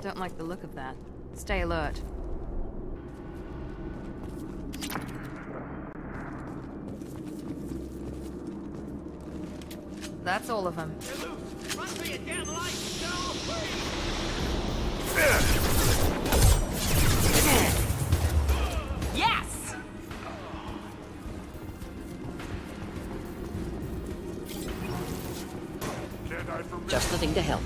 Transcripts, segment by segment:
Don't like the look of that. Stay alert. That's all of them. Run for your damn life! Yes! Just the thing to help.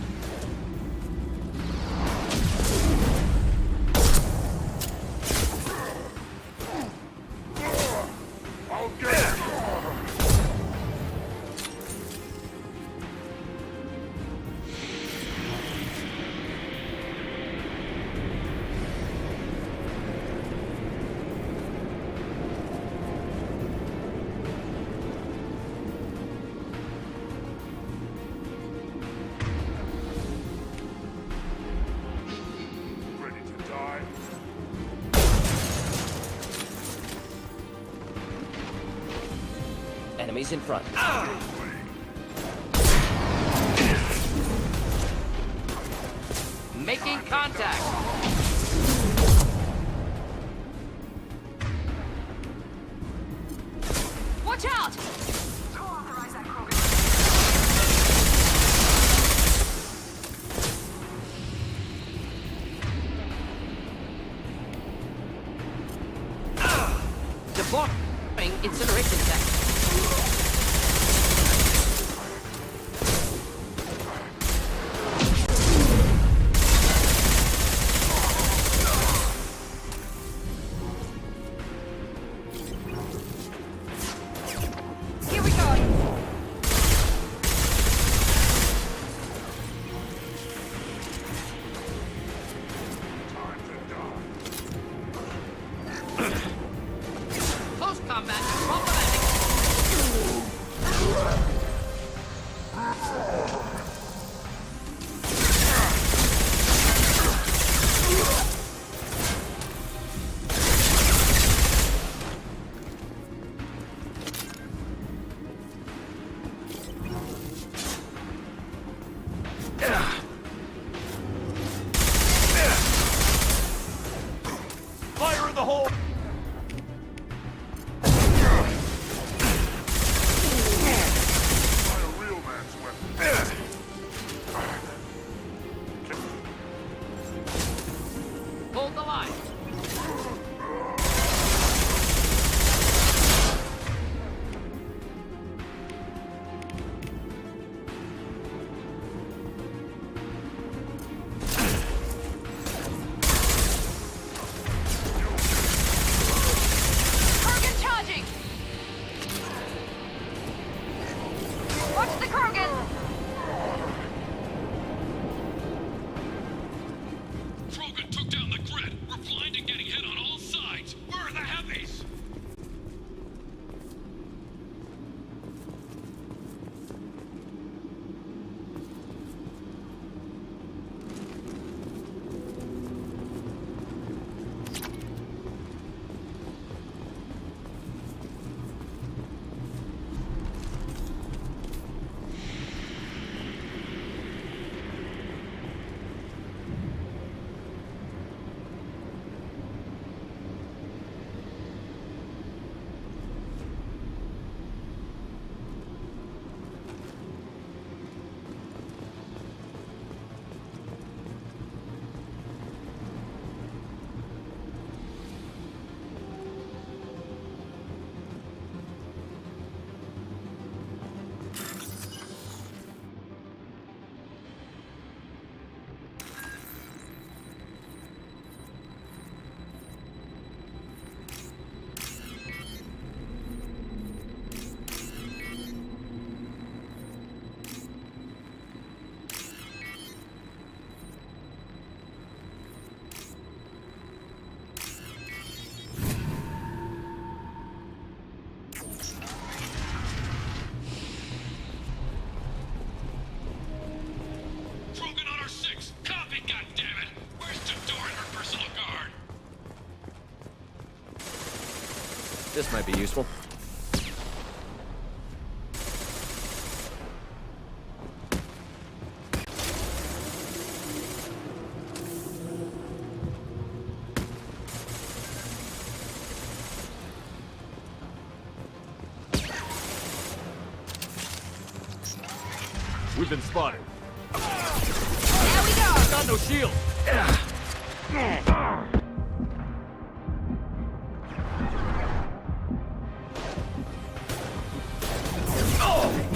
Enemies in front. Making contact! Watch out! Deploying incineration tank. Fire in the hole! Fire a real man's weapon. Hold the line. Krogan took down the grid. We're blind and getting hit on all This might be useful. We've been spotted. There we go! Got no shield.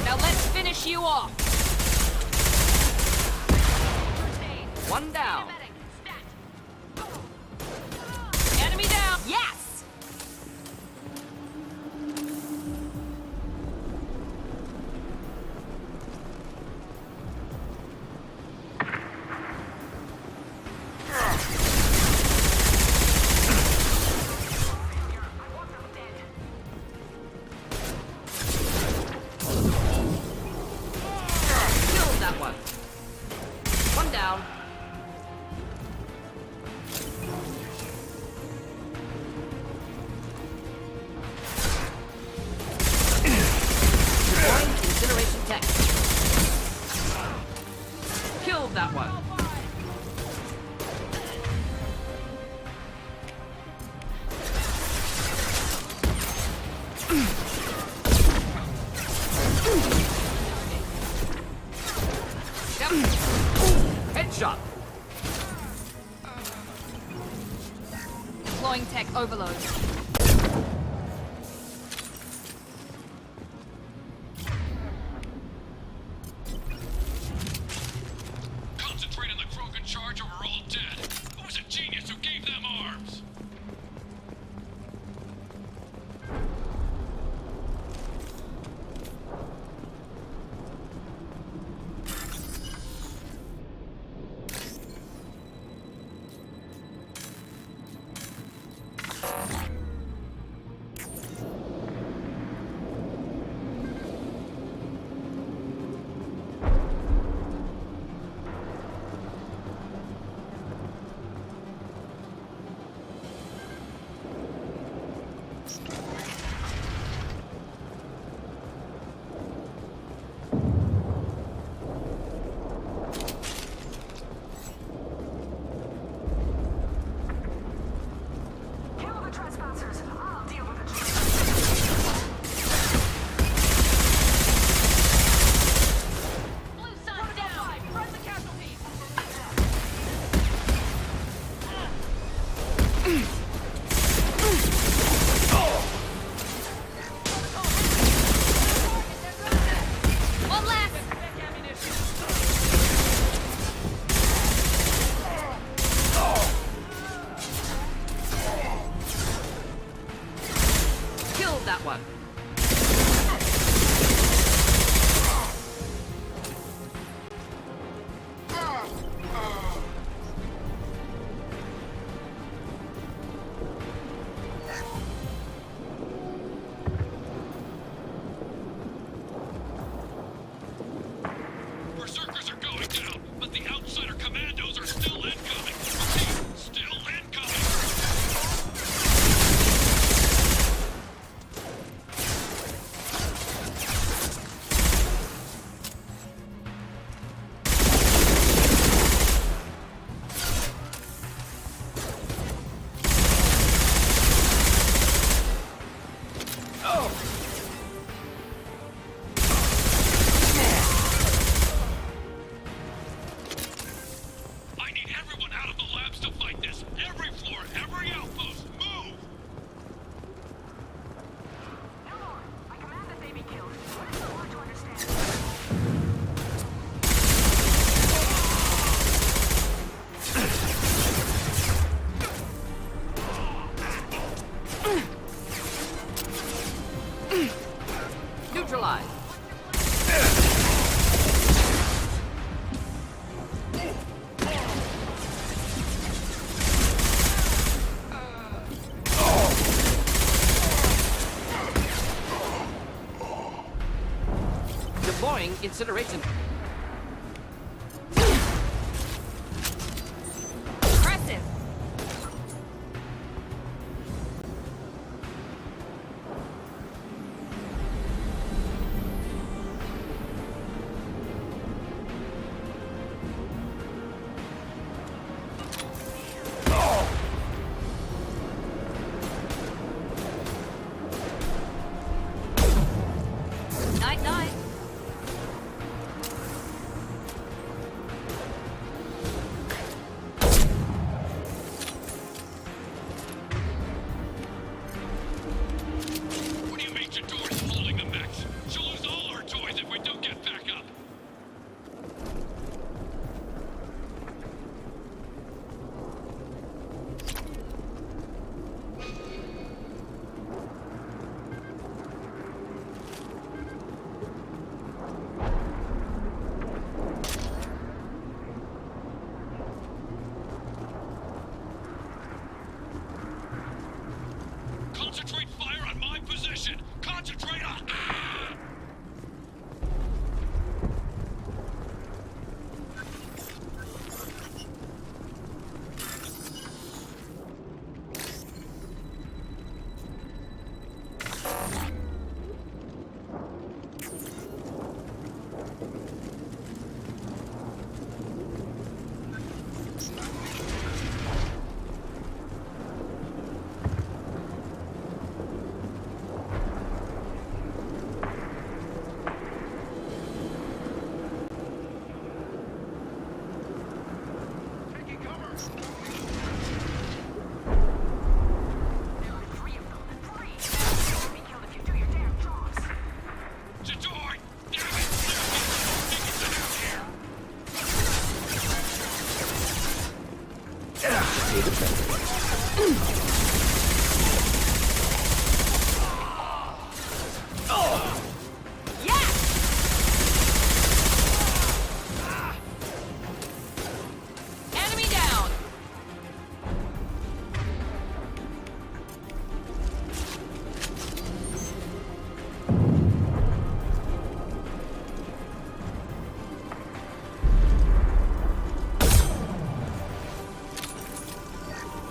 Now let's finish you off. One down. Enemy down. Yes! Killed that one. One down. Deploying incineration tech. Killed that one. Yep. Headshot. Deploying tech overload. Concentrate on the Krogan charge or we're all dead. Who's a genius who gave them arms? One last! Killed that one. Berserkers are going down, but the outsider commandos are still incoming. Repeat, still incoming. I need everyone out of the labs to fight this. Every floor, every outpost, move! I command that they be killed. What is so hard to understand? Neutralized. Deploying incineration. Impressive! Concentrate fire on my position! Concentrate on...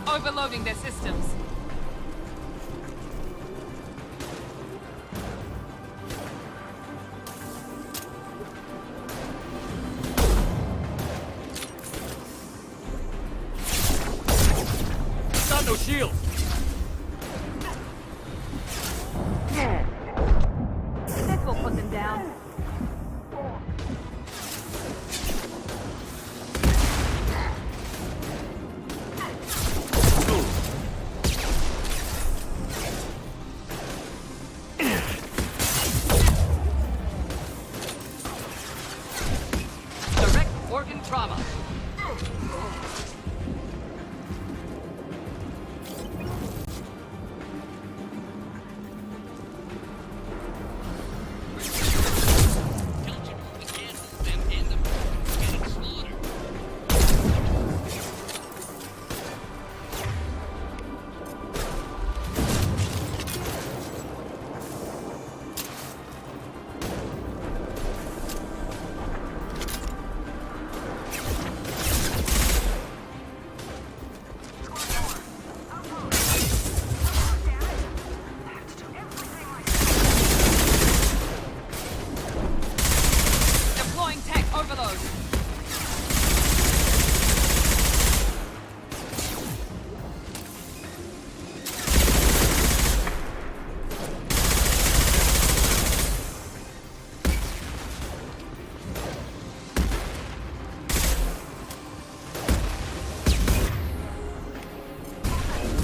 Overloading their systems. Got no shield! This will put them down. Direct organ trauma. Deploying tech overload.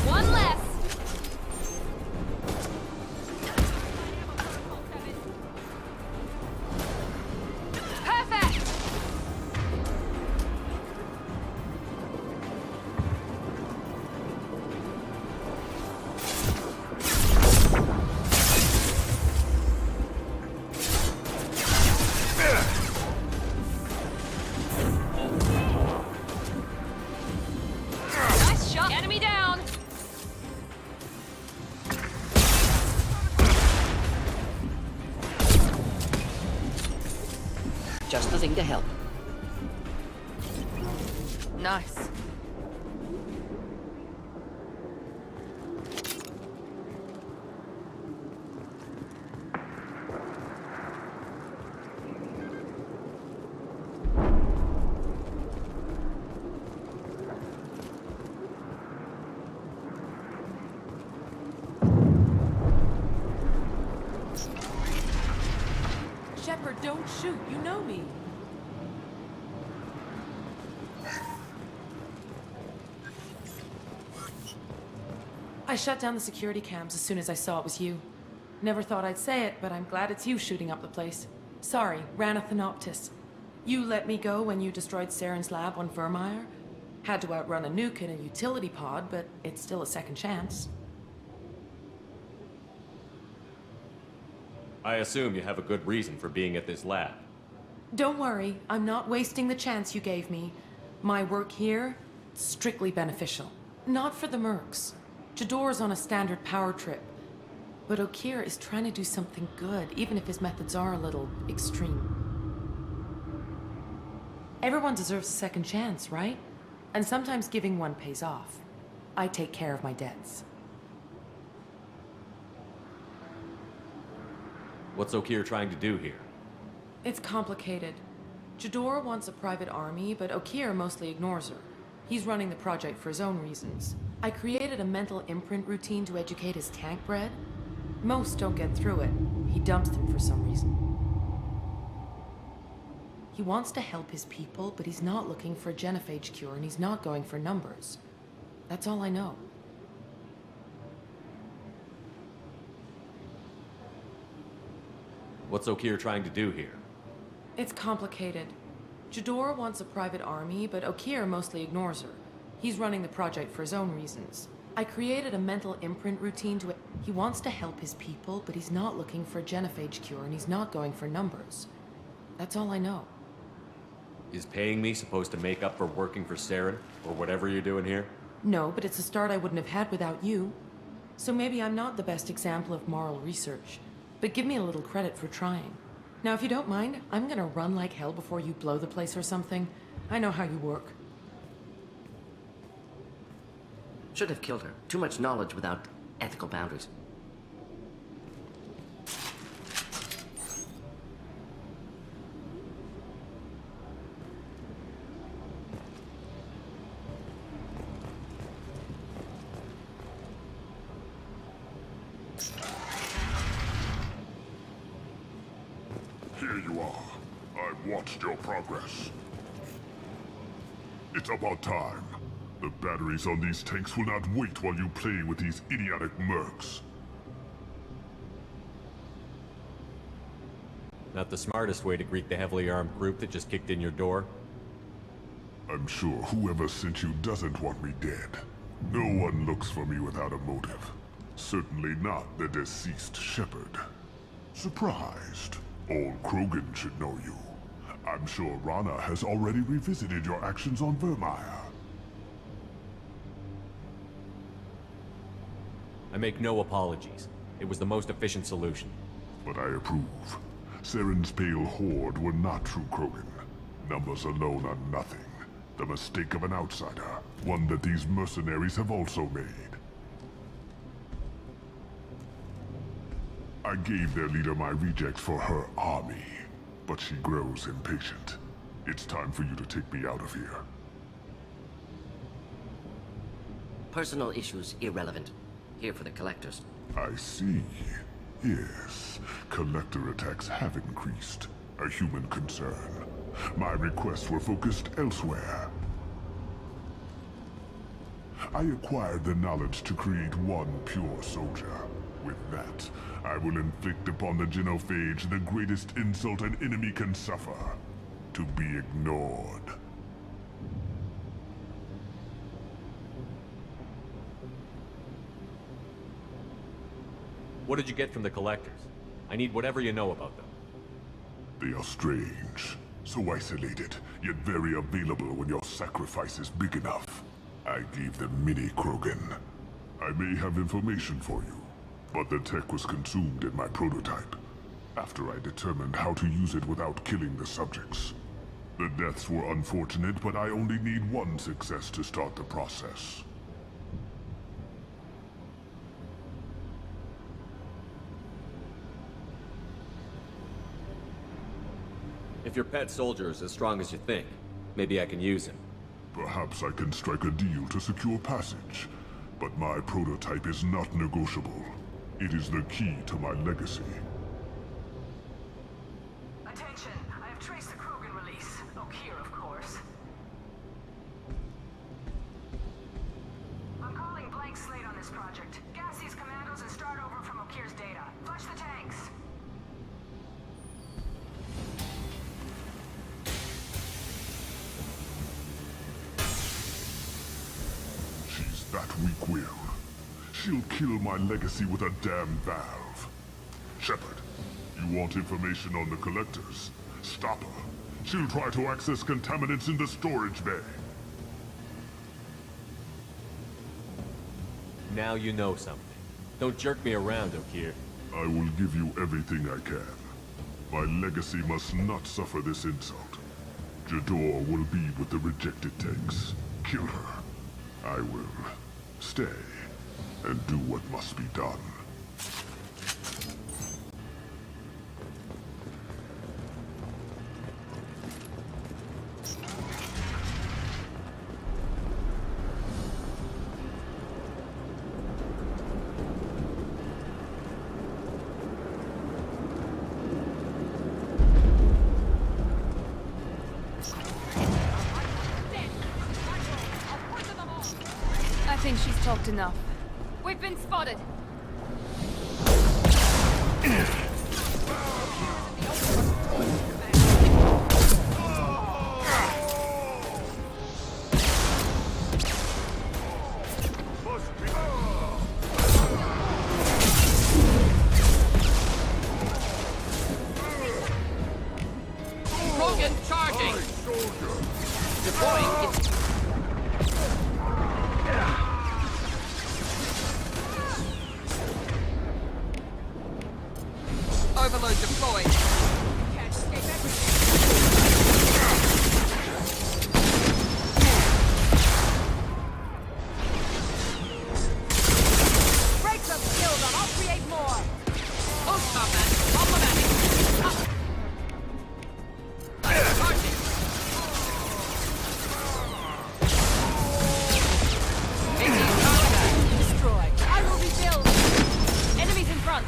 One less. Perfect. Nice shot. Enemy down. Just the thing to help. Nice. Shepard, don't shoot. You know me. I shut down the security cams as soon as I saw it was you. Never thought I'd say it, but I'm glad it's you shooting up the place. Sorry, ran a Thanoptis. You let me go when you destroyed Saren's lab on Vermeer. Had to outrun a nuke in a utility pod, but it's still a second chance. I assume you have a good reason for being at this lab. Don't worry, I'm not wasting the chance you gave me. My work here, strictly beneficial. Not for the mercs. Jador's on a standard power trip. But Okir is trying to do something good, even if his methods are a little extreme. Everyone deserves a second chance, right? And sometimes giving one pays off. I take care of my debts. What's Okir trying to do here? It's complicated. Jador wants a private army, but Okir mostly ignores her. He's running the project for his own reasons. I created a mental imprint routine to educate his tank bred. Most don't get through it. He dumps them for some reason. He wants to help his people, but he's not looking for a genophage cure, and he's not going for numbers. That's all I know. What's Okir trying to do here? It's complicated. Jador wants a private army, but Okir mostly ignores her. He's running the project for his own reasons. I created a mental imprint routine to... He wants to help his people, but he's not looking for a genophage cure, and he's not going for numbers. That's all I know. Is paying me supposed to make up for working for Saren, or whatever you're doing here? No, but it's a start I wouldn't have had without you. So maybe I'm not the best example of moral research, but give me a little credit for trying. Now, if you don't mind, I'm gonna run like hell before you blow the place or something. I know how you work. Should have killed her. Too much knowledge without ethical boundaries. Here you are. I've watched your progress. It's about time. The batteries on these tanks will not wait while you play with these idiotic mercs. Not the smartest way to greet the heavily armed group that just kicked in your door. I'm sure whoever sent you doesn't want me dead. No one looks for me without a motive. Certainly not the deceased Shepard. Surprised? Old Krogan should know you. I'm sure Rana has already revisited your actions on Vermeer. I make no apologies. It was the most efficient solution. But I approve. Saren's pale horde were not true Krogan. Numbers alone are nothing. The mistake of an outsider. One that these mercenaries have also made. I gave their leader my reject for her army. But she grows impatient. It's time for you to take me out of here. Personal issues irrelevant. Here for the collectors. I see. Yes, collector attacks have increased. A human concern. My requests were focused elsewhere. I acquired the knowledge to create one pure soldier. With that, I will inflict upon the genophage the greatest insult an enemy can suffer. To be ignored. What did you get from the collectors? I need whatever you know about them. They are strange. So isolated, yet very available when your sacrifice is big enough. I gave them mini Krogan. I may have information for you, but the tech was consumed in my prototype, after I determined how to use it without killing the subjects. The deaths were unfortunate, but I only need one success to start the process. If your pet soldier is as strong as you think, maybe I can use him. Perhaps I can strike a deal to secure passage, but my prototype is not negotiable. It is the key to my legacy. Attention, I have traced the Krogan release. Okir, of course. I'm calling blank slate on this project. Gas these commandos and start over from Okir's data. Flush the tanks. She's that weak-willed. She'll kill my legacy with a damn valve. Shepard, you want information on the collectors? Stop her. She'll try to access contaminants in the storage bay. Now you know something. Don't jerk me around, Okier. I will give you everything I can. My legacy must not suffer this insult. Jador will be with the rejected tanks. Kill her. I will stay and do what must be done. I think she's talked enough. We've been spotted. Krogan charging! Deploying its... Overload deployed. Can't escape everything. Break some skills and I'll create more. Oh, stop that. Problematic. Charging. Taking contact. Destroy. I will rebuild. Enemies in front.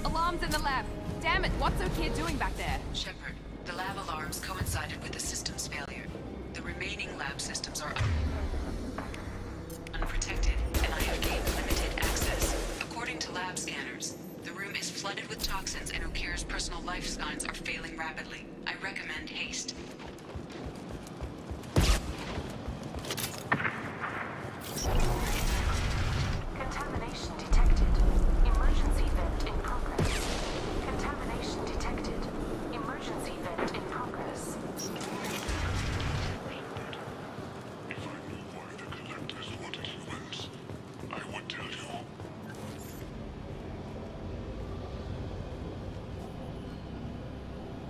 Alarms in the lab. Damn it, what's Okier doing back there? Shepard, the lab alarms coincided with the system's failure. The remaining lab systems are unprotected, and I have gained limited access. According to lab scanners, the room is flooded with toxins and Okir's personal life signs are failing rapidly. I recommend haste. Contamination detected. Emergency vent in progress. Contamination detected. Emergency vent in progress. If I knew why the collectors wanted humans, I would tell you.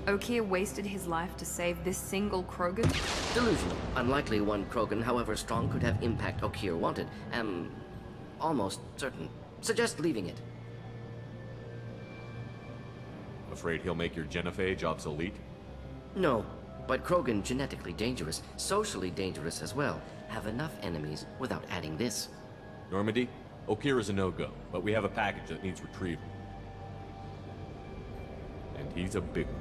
Okier wasted his life to save this single Krogan? Delusional. Unlikely one Krogan, however strong, could have impact Okier wanted. Am almost certain. Suggest leaving it. Afraid he'll make your genophage obsolete? No, but Krogan genetically dangerous, socially dangerous as well. Have enough enemies without adding this. Normandy, Okier is a no-go, but we have a package that needs retrieval. And he's a big one.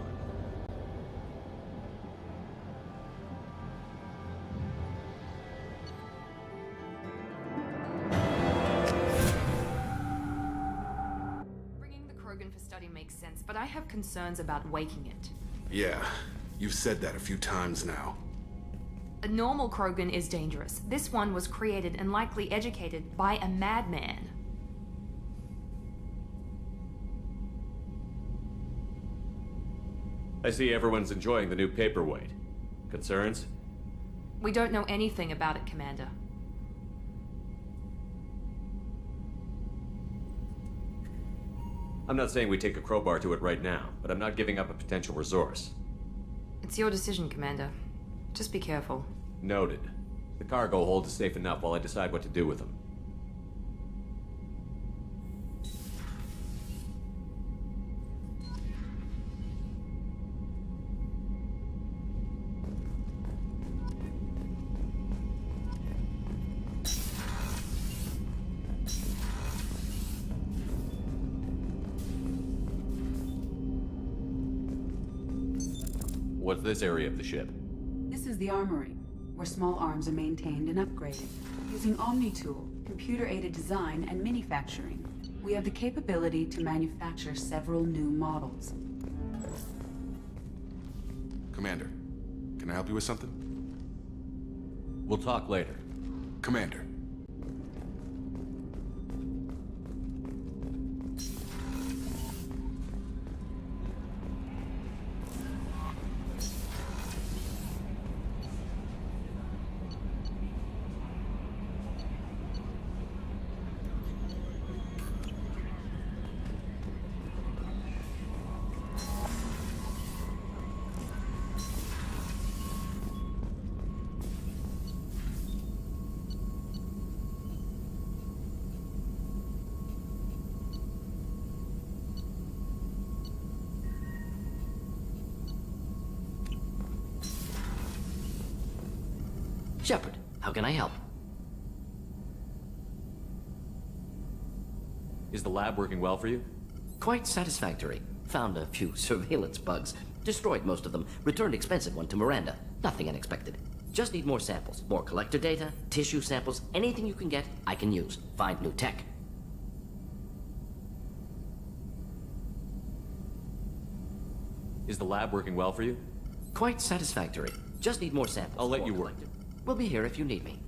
Bringing the Krogan for study makes sense, but I have concerns about waking it. Yeah, you've said that a few times now. A normal Krogan is dangerous. This one was created and likely educated by a madman. I see everyone's enjoying the new paperweight. Concerns? We don't know anything about it, Commander. I'm not saying we take a crowbar to it right now, but I'm not giving up a potential resource. It's your decision, Commander. Just be careful. Noted. The cargo hold is safe enough while I decide what to do with them. What's this area of the ship? This is the armory, where small arms are maintained and upgraded, using Omni-Tool, computer-aided design, and manufacturing. We have the capability to manufacture several new models. Commander, can I help you with something? We'll talk later. Commander. Shepard, how can I help? Is the lab working well for you? Quite satisfactory. Found a few surveillance bugs. Destroyed most of them. Returned expensive one to Miranda. Nothing unexpected. Just need more samples. More collector data, tissue samples, anything you can get, I can use. Find new tech. Is the lab working well for you? Quite satisfactory. Just need more samples. I'll let more you work. collected. We'll be here if you need me.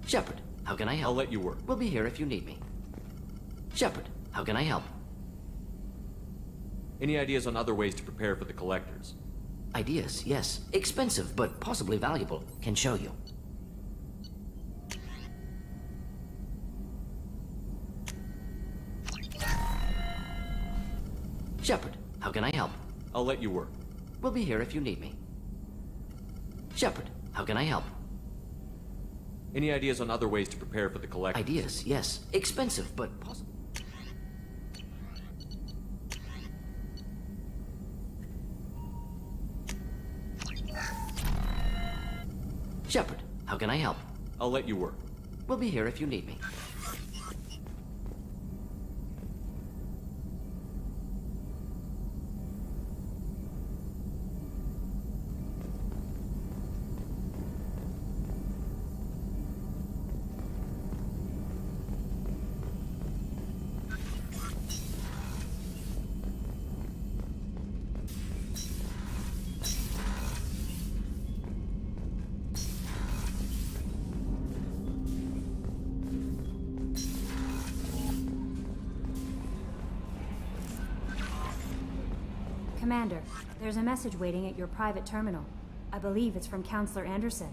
Shepard, how can I help? I'll let you work. We'll be here if you need me. Shepard, how can I help? Any ideas on other ways to prepare for the collectors? Ideas, yes. Expensive, but possibly valuable. Can show you. Shepard, how can I help? I'll let you work. We'll be here if you need me. Shepard, how can I help? Any ideas on other ways to prepare for the collectors? Ideas, yes. Expensive, but possible. Shepard, how can I help? I'll let you work. We'll be here if you need me. Commander, there's a message waiting at your private terminal. I believe it's from Counselor Anderson.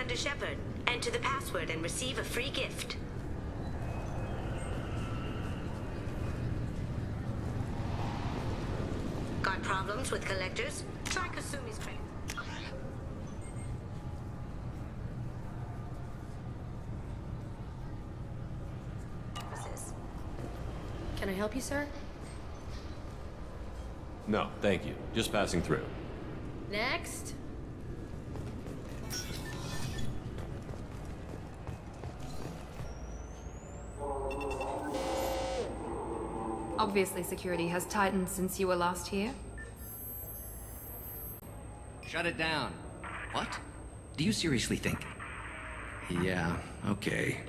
Commander Shepard. Enter the password and receive a free gift. Got problems with collectors? Try Kasumi's crate. Can I help you, sir? No, thank you. Just passing through. Next. Obviously, security has tightened since you were last here. Shut it down. What? Do you seriously think? Yeah, okay.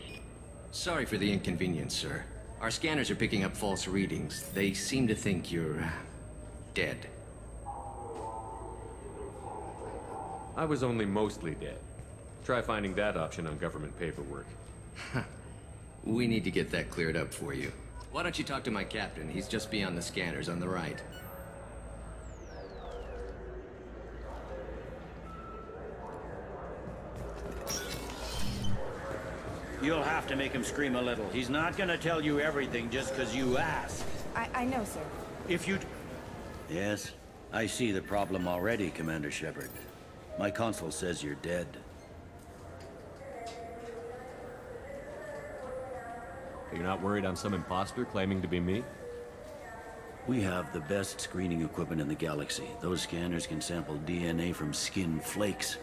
Sorry for the inconvenience, sir. Our scanners are picking up false readings. They seem to think you're dead. I was only mostly dead. Try finding that option on government paperwork. We need to get that cleared up for you. Why don't you talk to my captain? He's just beyond the scanners on the right. You'll have to make him scream a little. He's not gonna tell you everything just because you ask. I know, sir. If you... Yes, I see the problem already, Commander Shepard. My console says you're dead. You're not worried I'm some imposter claiming to be me? We have the best screening equipment in the galaxy. Those scanners can sample DNA from skin flakes.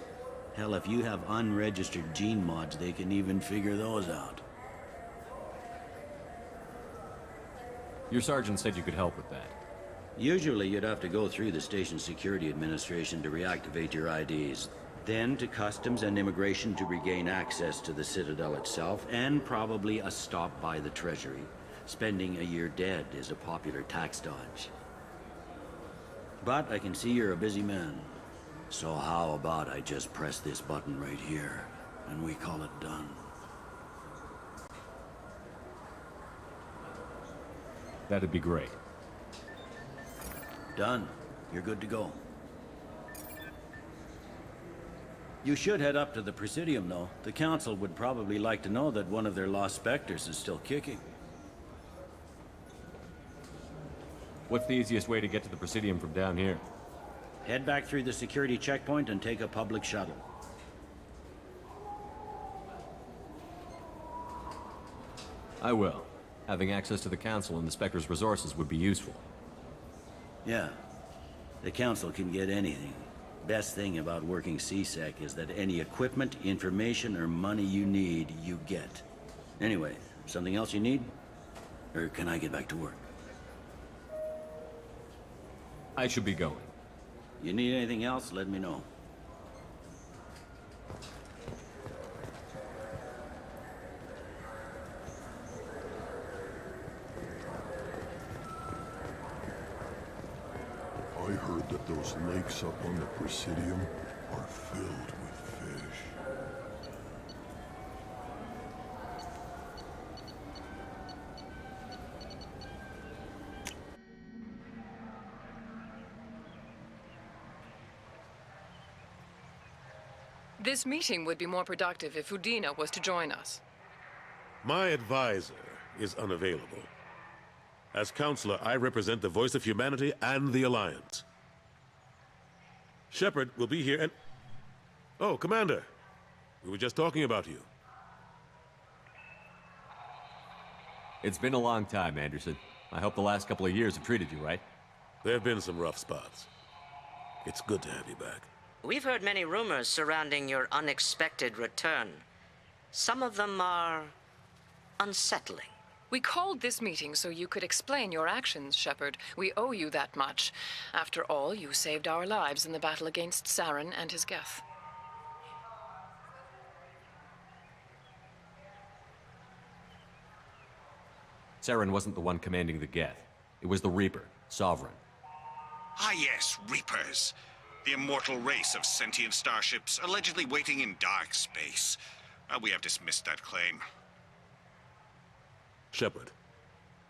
Hell, if you have unregistered gene mods, they can even figure those out. Your sergeant said you could help with that. Usually, you'd have to go through the station security administration to reactivate your IDs. Then to Customs and Immigration to regain access to the Citadel itself, and probably a stop by the Treasury. Spending a year dead is a popular tax dodge. But I can see you're a busy man. So how about I just press this button right here, and we call it done? That'd be great. Done. You're good to go. You should head up to the Presidium, though. The Council would probably like to know that one of their lost specters is still kicking. What's the easiest way to get to the Presidium from down here? Head back through the security checkpoint and take a public shuttle. I will. Having access to the Council and the Spectre's resources would be useful. Yeah. The Council can get anything. Best thing about working CSEC is that any equipment, information, or money you need, you get. Anyway, something else you need? Or can I get back to work? I should be going. You need anything else, let me know. I heard that those lakes up on the Presidium are filled with fish. This meeting would be more productive if Udina was to join us. My advisor is unavailable. As counselor, I represent the voice of humanity and the Alliance. Shepard will be here and... Oh, Commander. We were just talking about you. It's been a long time, Anderson. I hope the last couple of years have treated you right. There have been some rough spots. It's good to have you back. We've heard many rumors surrounding your unexpected return. Some of them are unsettling. We called this meeting so you could explain your actions, Shepard. We owe you that much. After all, you saved our lives in the battle against Saren and his Geth. Saren wasn't the one commanding the Geth. It was the Reaper, Sovereign. Ah yes, Reapers. The immortal race of sentient starships allegedly waiting in dark space. We have dismissed that claim. Shepard,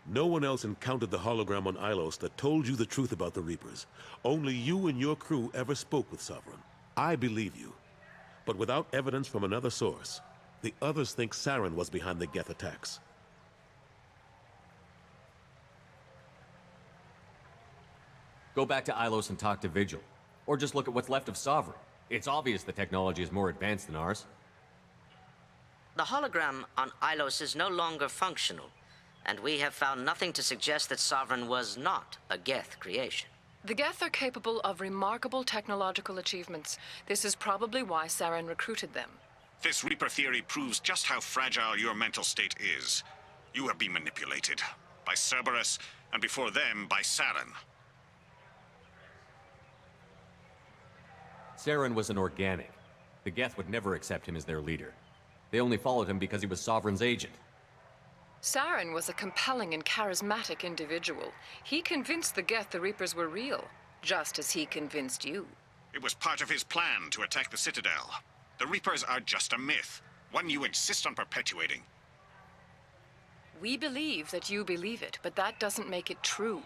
no one else encountered the hologram on Ilos that told you the truth about the Reapers. Only you and your crew ever spoke with Sovereign. I believe you. but without evidence from another source. The others think Saren was behind the Geth attacks. Go back to Ilos and talk to Vigil. Or just look at what's left of Sovereign. It's obvious the technology is more advanced than ours. The hologram on Ilos is no longer functional, and we have found nothing to suggest that Sovereign was not a Geth creation. The Geth are capable of remarkable technological achievements. This is probably why Saren recruited them. This Reaper theory proves just how fragile your mental state is. You have been manipulated by Cerberus, and before them, by Saren. Saren was an organic. The Geth would never accept him as their leader. They only followed him because he was Sovereign's agent. Saren was a compelling and charismatic individual. He convinced the Geth the Reapers were real, just as he convinced you. It was part of his plan to attack the Citadel. The Reapers are just a myth, one you insist on perpetuating. We believe that you believe it, but that doesn't make it true.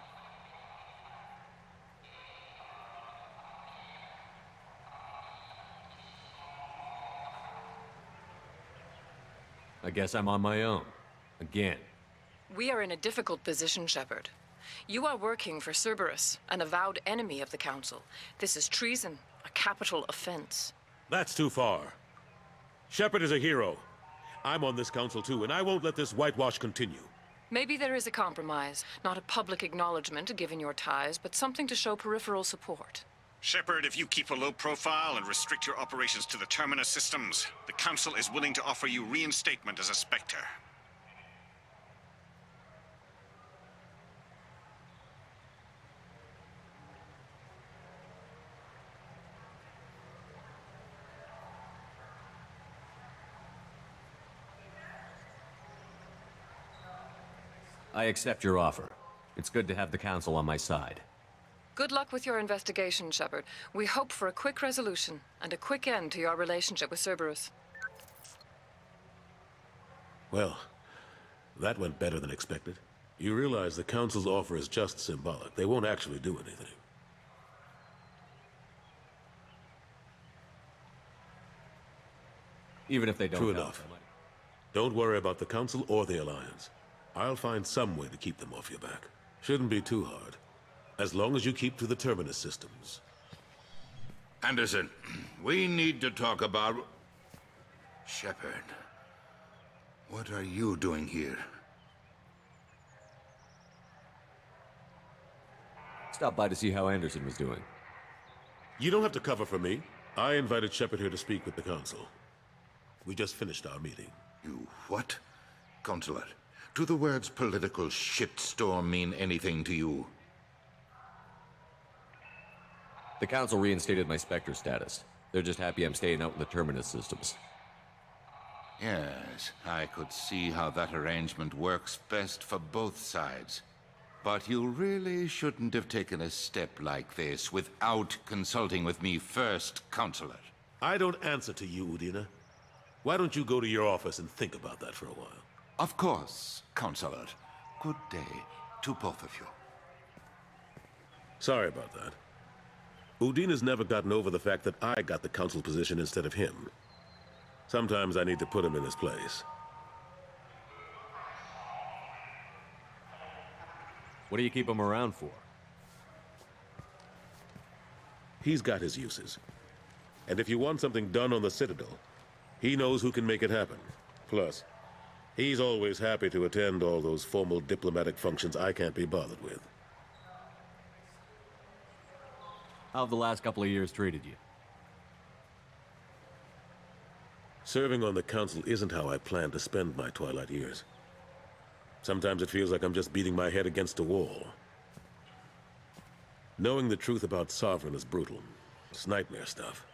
I guess I'm on my own. Again. We are in a difficult position, Shepard. You are working for Cerberus, an avowed enemy of the Council. This is treason, a capital offense. That's too far. Shepard is a hero. I'm on this council too, and I won't let this whitewash continue. Maybe there is a compromise. Not a public acknowledgement given your ties, but something to show peripheral support. Shepard, if you keep a low profile and restrict your operations to the Terminus systems, the Council is willing to offer you reinstatement as a Spectre. I accept your offer. It's good to have the Council on my side. Good luck with your investigation, Shepard. We hope for a quick resolution and a quick end to your relationship with Cerberus. Well, that went better than expected. You realize the Council's offer is just symbolic. They won't actually do anything. Even if they don't. True enough. Don't worry about the Council or the Alliance. I'll find some way to keep them off your back. Shouldn't be too hard. As long as you keep to the Terminus systems. Anderson, we need to talk about... Shepard. What are you doing here? Stop by to see how Anderson was doing. You don't have to cover for me. I invited Shepard here to speak with the Council. We just finished our meeting. You what? Consular, do the words political shitstorm mean anything to you? The Council reinstated my Spectre status. They're just happy I'm staying out in the Terminus systems. Yes, I could see how that arrangement works best for both sides. But you really shouldn't have taken a step like this without consulting with me first, Consular. I don't answer to you, Udina. Why don't you go to your office and think about that for a while? Of course, Consular. Good day to both of you. Sorry about that. Udina's never gotten over the fact that I got the Council position instead of him. Sometimes I need to put him in his place. What do you keep him around for? He's got his uses. And if you want something done on the Citadel, he knows who can make it happen. Plus, he's always happy to attend all those formal diplomatic functions I can't be bothered with. How have the last couple of years treated you? Serving on the Council isn't how I plan to spend my twilight years. Sometimes it feels like I'm just beating my head against a wall. Knowing the truth about Sovereign is brutal. It's nightmare stuff.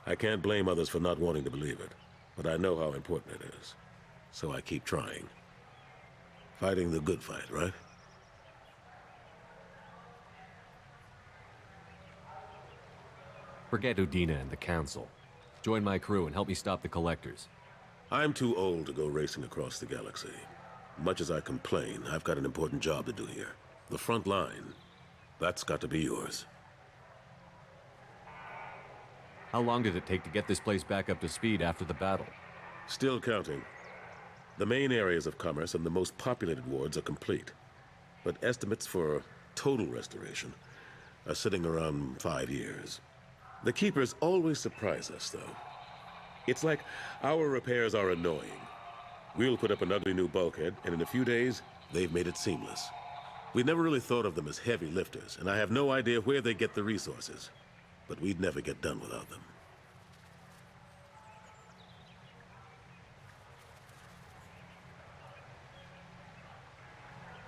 I can't blame others for not wanting to believe it, but I know how important it is. So I keep trying. Fighting the good fight, right? Forget Udina and the Council. Join my crew and help me stop the Collectors. I'm too old to go racing across the galaxy. Much as I complain, I've got an important job to do here. The front line, that's got to be yours. How long did it take to get this place back up to speed after the battle? Still counting. The main areas of commerce and the most populated wards are complete. But estimates for total restoration are sitting around 5 years. The Keepers always surprise us, though. It's like our repairs are annoying. We'll put up an ugly new bulkhead, and in a few days, they've made it seamless. We never really thought of them as heavy lifters, and I have no idea where they get the resources. But we'd never get done without them.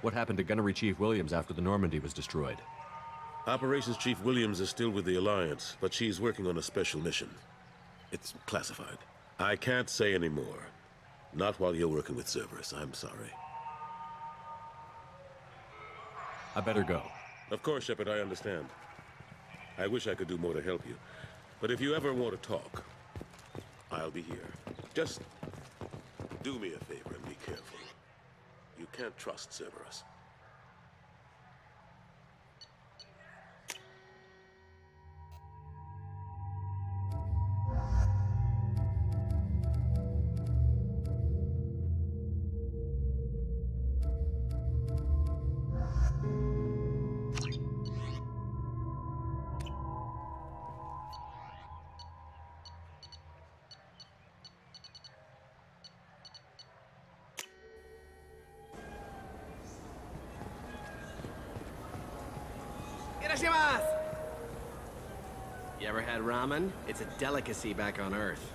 What happened to Gunnery Chief Williams after the Normandy was destroyed? Operations Chief Williams is still with the Alliance, but she's working on a special mission. It's classified. I can't say any more. Not while you're working with Cerberus, I'm sorry. I better go. Of course, Shepard, I understand. I wish I could do more to help you. But if you ever want to talk, I'll be here. Just do me a favor and be careful. You can't trust Cerberus. You ever had ramen? It's a delicacy back on Earth.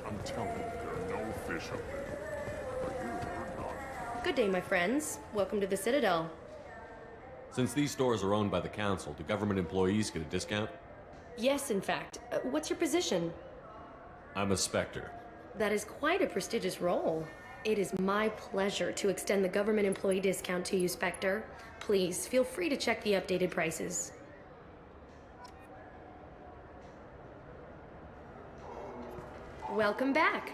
I'm telling you, there are no fish up there. Are you or not? Good day, my friends. Welcome to the Citadel. Since these stores are owned by the Council, do government employees get a discount? Yes, in fact. What's your position? I'm a Spectre. That is quite a prestigious role. It is my pleasure to extend the government employee discount to you, Spectre. Please, feel free to check the updated prices. Welcome back.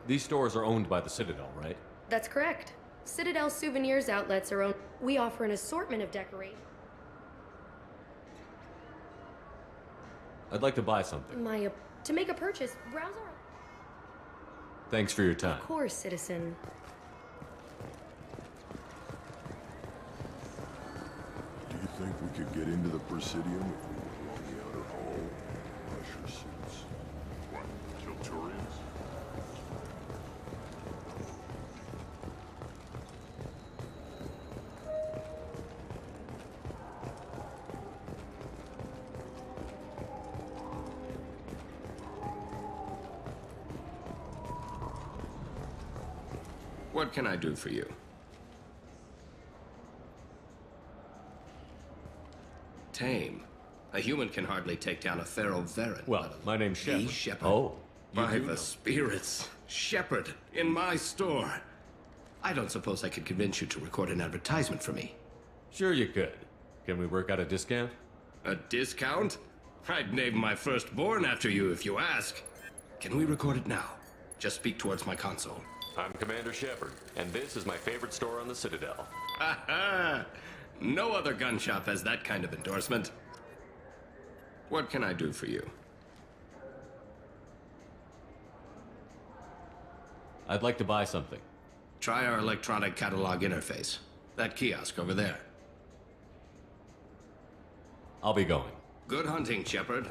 These stores are owned by the Citadel, right? That's correct. Citadel Souvenirs outlets are owned. We offer an assortment of decorations. I'd like to buy something. To make a purchase, browse our... Thanks for your time. Of course, citizen. Do you think we could get into the Presidium if we went along the outer hall? Pressure suits. What, Kilturians? What can I do for you? Tame. A human can hardly take down a feral Varen. Well, my name's Shepard. Me, Shepard? Oh, by the spirits. Shepard, in my store. I don't suppose I could convince you to record an advertisement for me. Sure you could. Can we work out a discount? A discount? I'd name my firstborn after you if you ask. Can we record it now? Just speak towards my console. I'm Commander Shepard, and this is my favorite store on the Citadel. Ha ha! No other gun shop has that kind of endorsement. What can I do for you? I'd like to buy something. Try our electronic catalog interface. That kiosk over there. I'll be going. Good hunting, Shepard.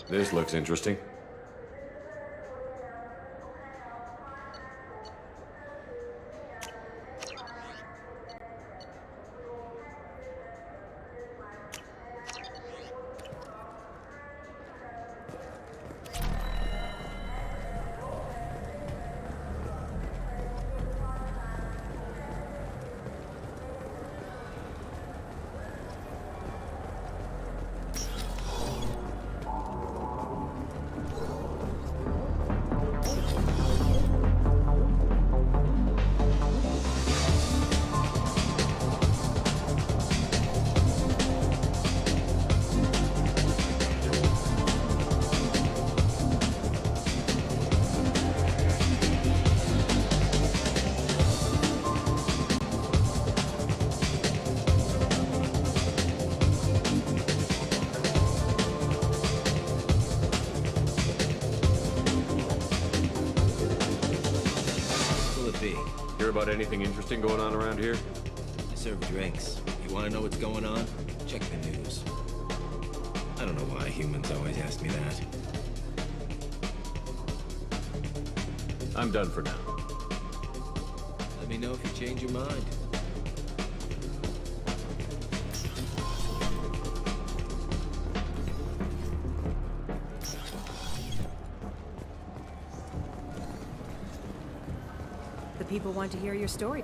This looks interesting. Hear about anything interesting going on around here? I serve drinks. You want to know what's going on? Check the news. I don't know why humans always ask me that. I'm done for now. Let me know if you change your mind. People want to hear your story.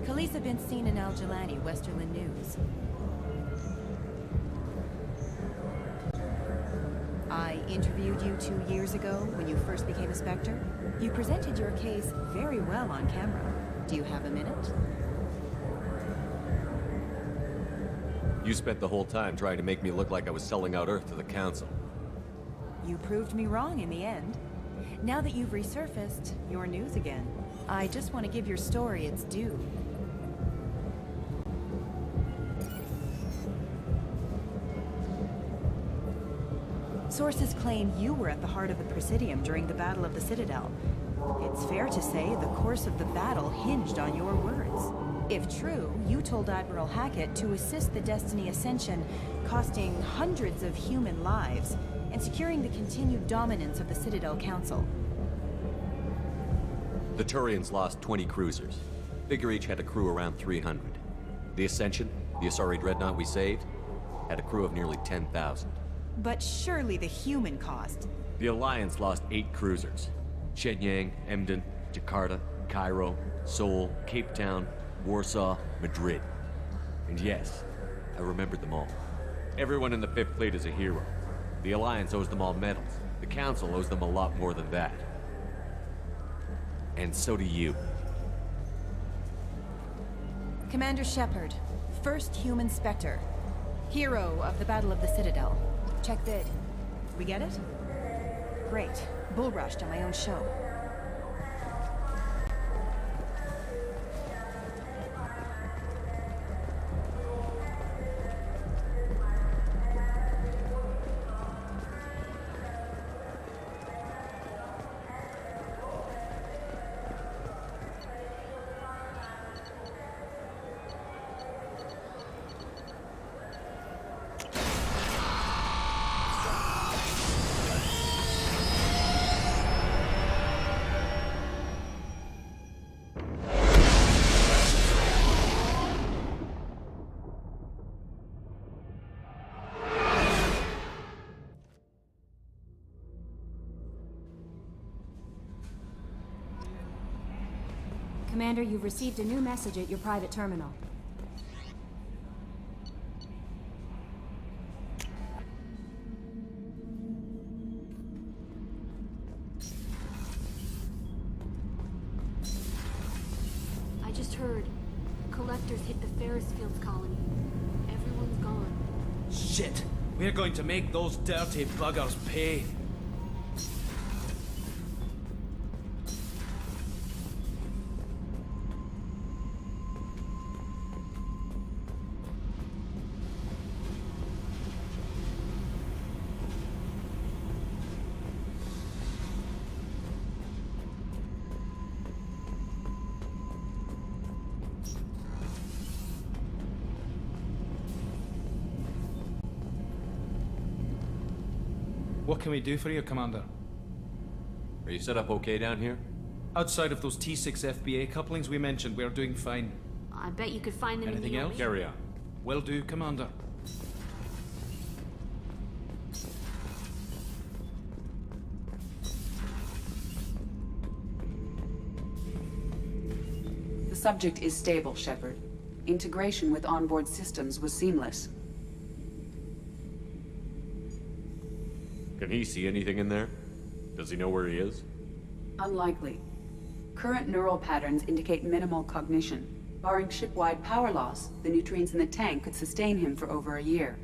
Khaleesa been seen in Al-Jalani, Westerland News. I interviewed you 2 years ago when you first became a Spectre. You presented your case very well on camera. Do you have a minute? You spent the whole time trying to make me look like I was selling out Earth to the Council. You proved me wrong in the end. Now that you've resurfaced, you're news again. I just want to give your story its due. Sources claim you were at the heart of the Presidium during the Battle of the Citadel. It's fair to say the course of the battle hinged on your words. If true, you told Admiral Hackett to assist the Destiny Ascension, costing hundreds of human lives, and securing the continued dominance of the Citadel Council. The Turians lost 20 cruisers. Figure each had a crew around 300. The Ascension, the Asari dreadnought we saved, had a crew of nearly 10,000. But surely the human cost. The Alliance lost 8 cruisers. Shenyang, Emden, Jakarta, Cairo, Seoul, Cape Town, Warsaw, Madrid. And yes, I remembered them all. Everyone in the 5th Fleet is a hero. The Alliance owes them all medals. The Council owes them a lot more than that. And so do you. Commander Shepard, first human Spectre. Hero of the Battle of the Citadel. Check vid. We get it? Great. Bull rushed on my own show. Commander, you've received a new message at your private terminal. I just heard. Collectors hit the Ferris Fields colony. Everyone's gone. Shit! We're going to make those dirty buggers pay. What can we do for you, Commander? Are you set up okay down here? Outside of those T6 FBA couplings we mentioned, we're doing fine. I bet you could find them Anything in the else? army. Carry on. Will do, Commander. The subject is stable, Shepard. Integration with onboard systems was seamless. Can he see anything in there? Does he know where he is? Unlikely. Current neural patterns indicate minimal cognition. Barring ship-wide power loss, the nutrients in the tank could sustain him for over a year.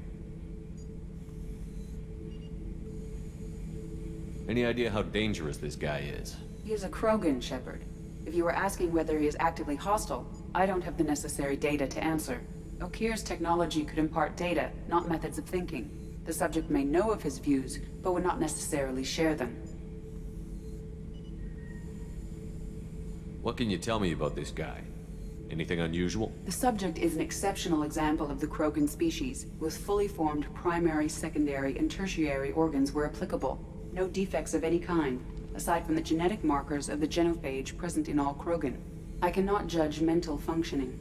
Any idea how dangerous this guy is? He is a Krogan, Shepard. If you were asking whether he is actively hostile, I don't have the necessary data to answer. Okeer's technology could impart data, not methods of thinking. The subject may know of his views, but would not necessarily share them. What can you tell me about this guy? Anything unusual? The subject is an exceptional example of the Krogan species, with fully formed primary, secondary, and tertiary organs where applicable. No defects of any kind, aside from the genetic markers of the genophage present in all Krogan. I cannot judge mental functioning.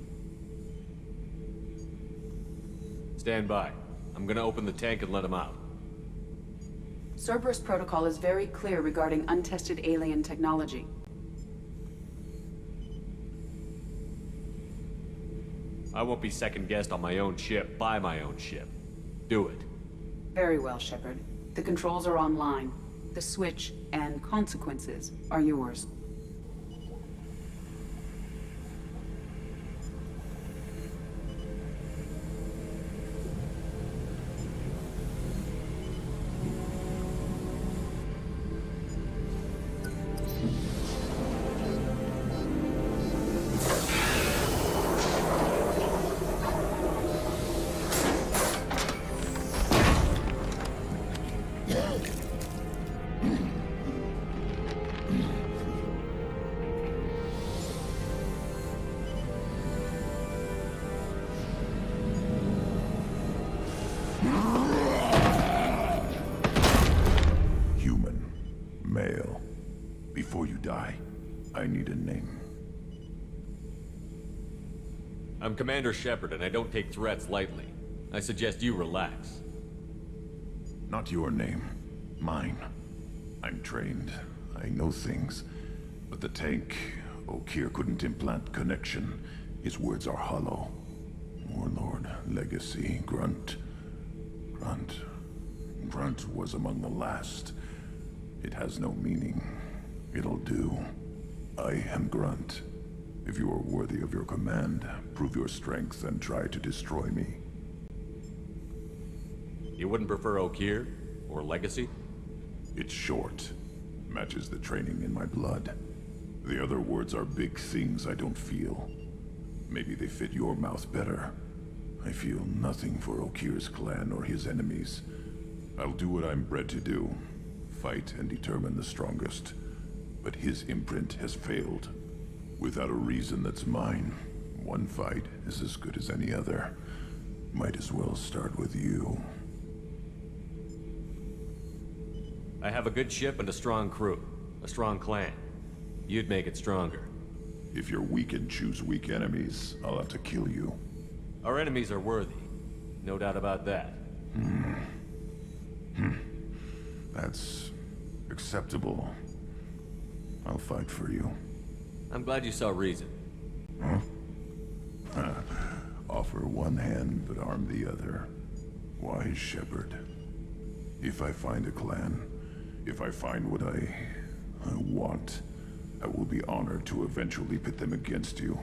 Stand by. I'm gonna open the tank and let him out. Cerberus protocol is very clear regarding untested alien technology. I won't be second-guessed on my own ship, by my own ship. Do it. Very well, Shepard. The controls are online. The switch and consequences are yours. I need a name. I'm Commander Shepard, and I don't take threats lightly. I suggest you relax. Not your name. Mine. I'm trained. I know things. But the tank, Okeer couldn't implant connection. His words are hollow. Warlord, Legacy, Grunt. Grunt was among the last. It has no meaning. It'll do. I am Grunt. If you are worthy of your command, prove your strength and try to destroy me. You wouldn't prefer Okeer? Or Legacy? It's short. Matches the training in my blood. The other words are big things I don't feel. Maybe they fit your mouth better. I feel nothing for Okeer's clan or his enemies. I'll do what I'm bred to do. Fight and determine the strongest. But his imprint has failed. Without a reason that's mine, one fight is as good as any other. Might as well start with you. I have a good ship and a strong crew. A strong clan. You'd make it stronger. If you're weak and choose weak enemies, I'll have to kill you. Our enemies are worthy. No doubt about that. That's acceptable. I'll fight for you. I'm glad you saw reason. Offer one hand, but arm the other. Why, Shepard? If I find a clan, if I find what I want, I will be honored to eventually pit them against you.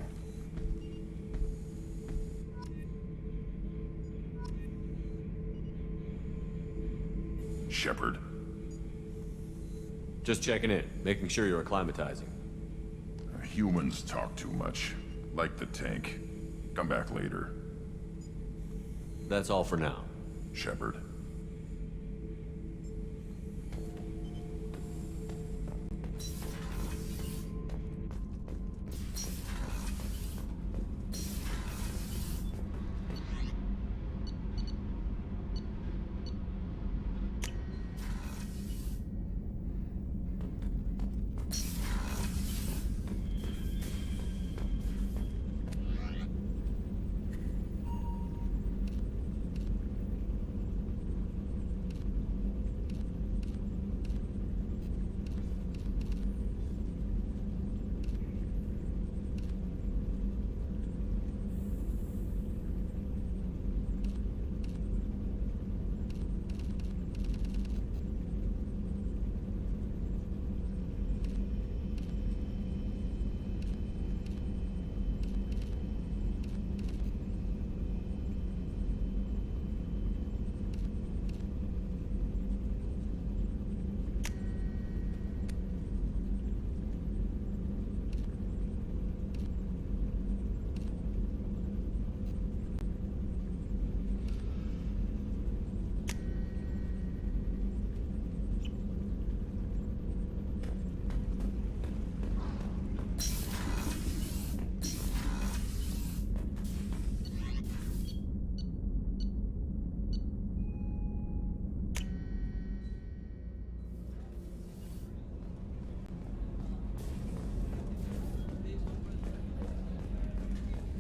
Shepard? Just checking in, making sure you're acclimatizing. Humans talk too much. Like the tank. Come back later. That's all for now. Shepard.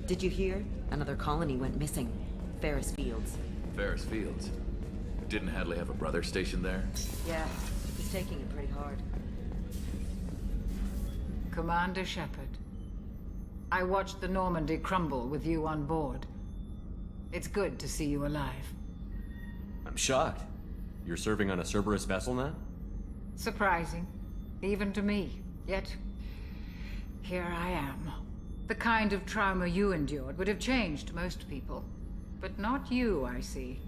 Did you hear? Another colony went missing. Ferris Fields. Ferris Fields? Didn't Hadley have a brother stationed there? Yeah, he's taking it pretty hard. Commander Shepard, I watched the Normandy crumble with you on board. It's good to see you alive. I'm shocked. You're serving on a Cerberus vessel now? Surprising, even to me. Yet, here I am. The kind of trauma you endured would have changed most people. But not you, I see.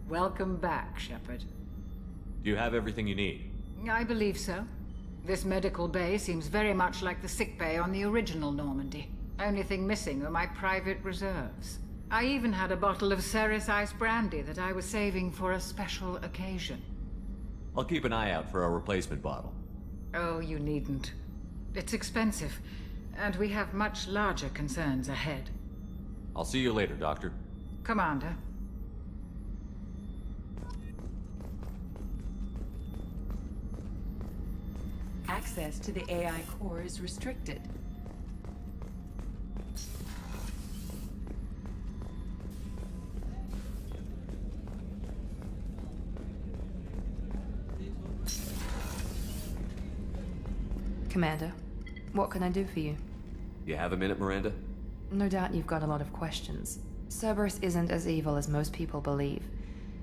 Welcome back, Shepard. Do you have everything you need? I believe so. This medical bay seems very much like the sick bay on the original Normandy. Only thing missing are my private reserves. I even had a bottle of Ceres Ice brandy that I was saving for a special occasion. I'll keep an eye out for a replacement bottle. Oh, you needn't. It's expensive, and we have much larger concerns ahead. I'll see you later, Doctor. Commander. Access to the AI core is restricted. Commander, what can I do for you? You have a minute, Miranda? No doubt you've got a lot of questions. Cerberus isn't as evil as most people believe.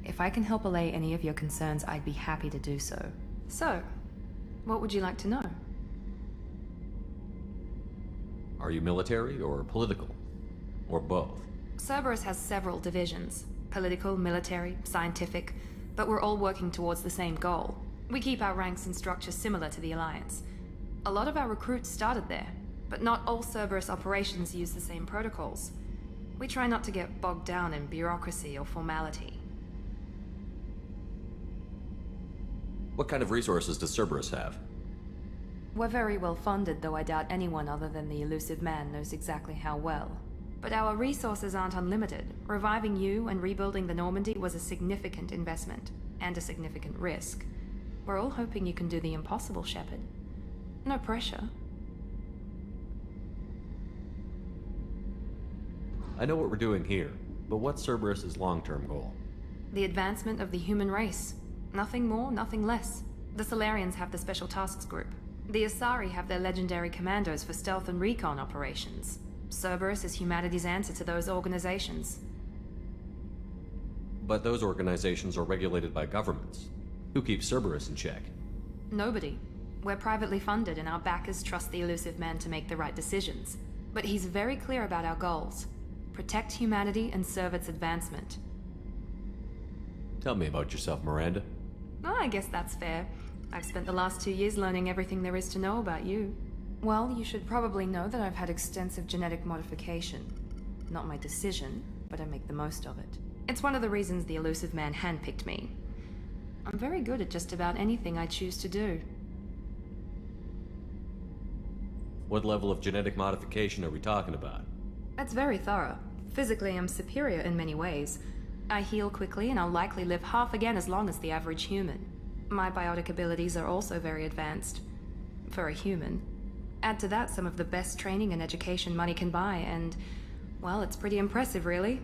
If I can help allay any of your concerns, I'd be happy to do so. So, what would you like to know? Are you military or political? Or both? Cerberus has several divisions. Political, military, scientific, but we're all working towards the same goal. We keep our ranks and structure similar to the Alliance. A lot of our recruits started there, but not all Cerberus operations use the same protocols. We try not to get bogged down in bureaucracy or formality. What kind of resources does Cerberus have? We're very well funded, though I doubt anyone other than the elusive man knows exactly how well. But our resources aren't unlimited. Reviving you and rebuilding the Normandy was a significant investment, and a significant risk. We're all hoping you can do the impossible, Shepard. No pressure. I know what we're doing here, but what's Cerberus's long-term goal? The advancement of the human race. Nothing more, nothing less. The Solarians have the Special Tasks Group. The Asari have their legendary commandos for stealth and recon operations. Cerberus is humanity's answer to those organizations. But those organizations are regulated by governments. Who keeps Cerberus in check? Nobody. We're privately funded and our backers trust the elusive man to make the right decisions. But he's very clear about our goals. Protect humanity and serve its advancement. Tell me about yourself, Miranda. Oh, I guess that's fair. I've spent the last 2 years learning everything there is to know about you. Well, you should probably know that I've had extensive genetic modification. Not my decision, but I make the most of it. It's one of the reasons the elusive man handpicked me. I'm very good at just about anything I choose to do. What level of genetic modification are we talking about? That's very thorough. Physically, I'm superior in many ways. I heal quickly, and I'll likely live half again as long as the average human. My biotic abilities are also very advanced. For a human. Add to that some of the best training and education money can buy, and, well, it's pretty impressive, really.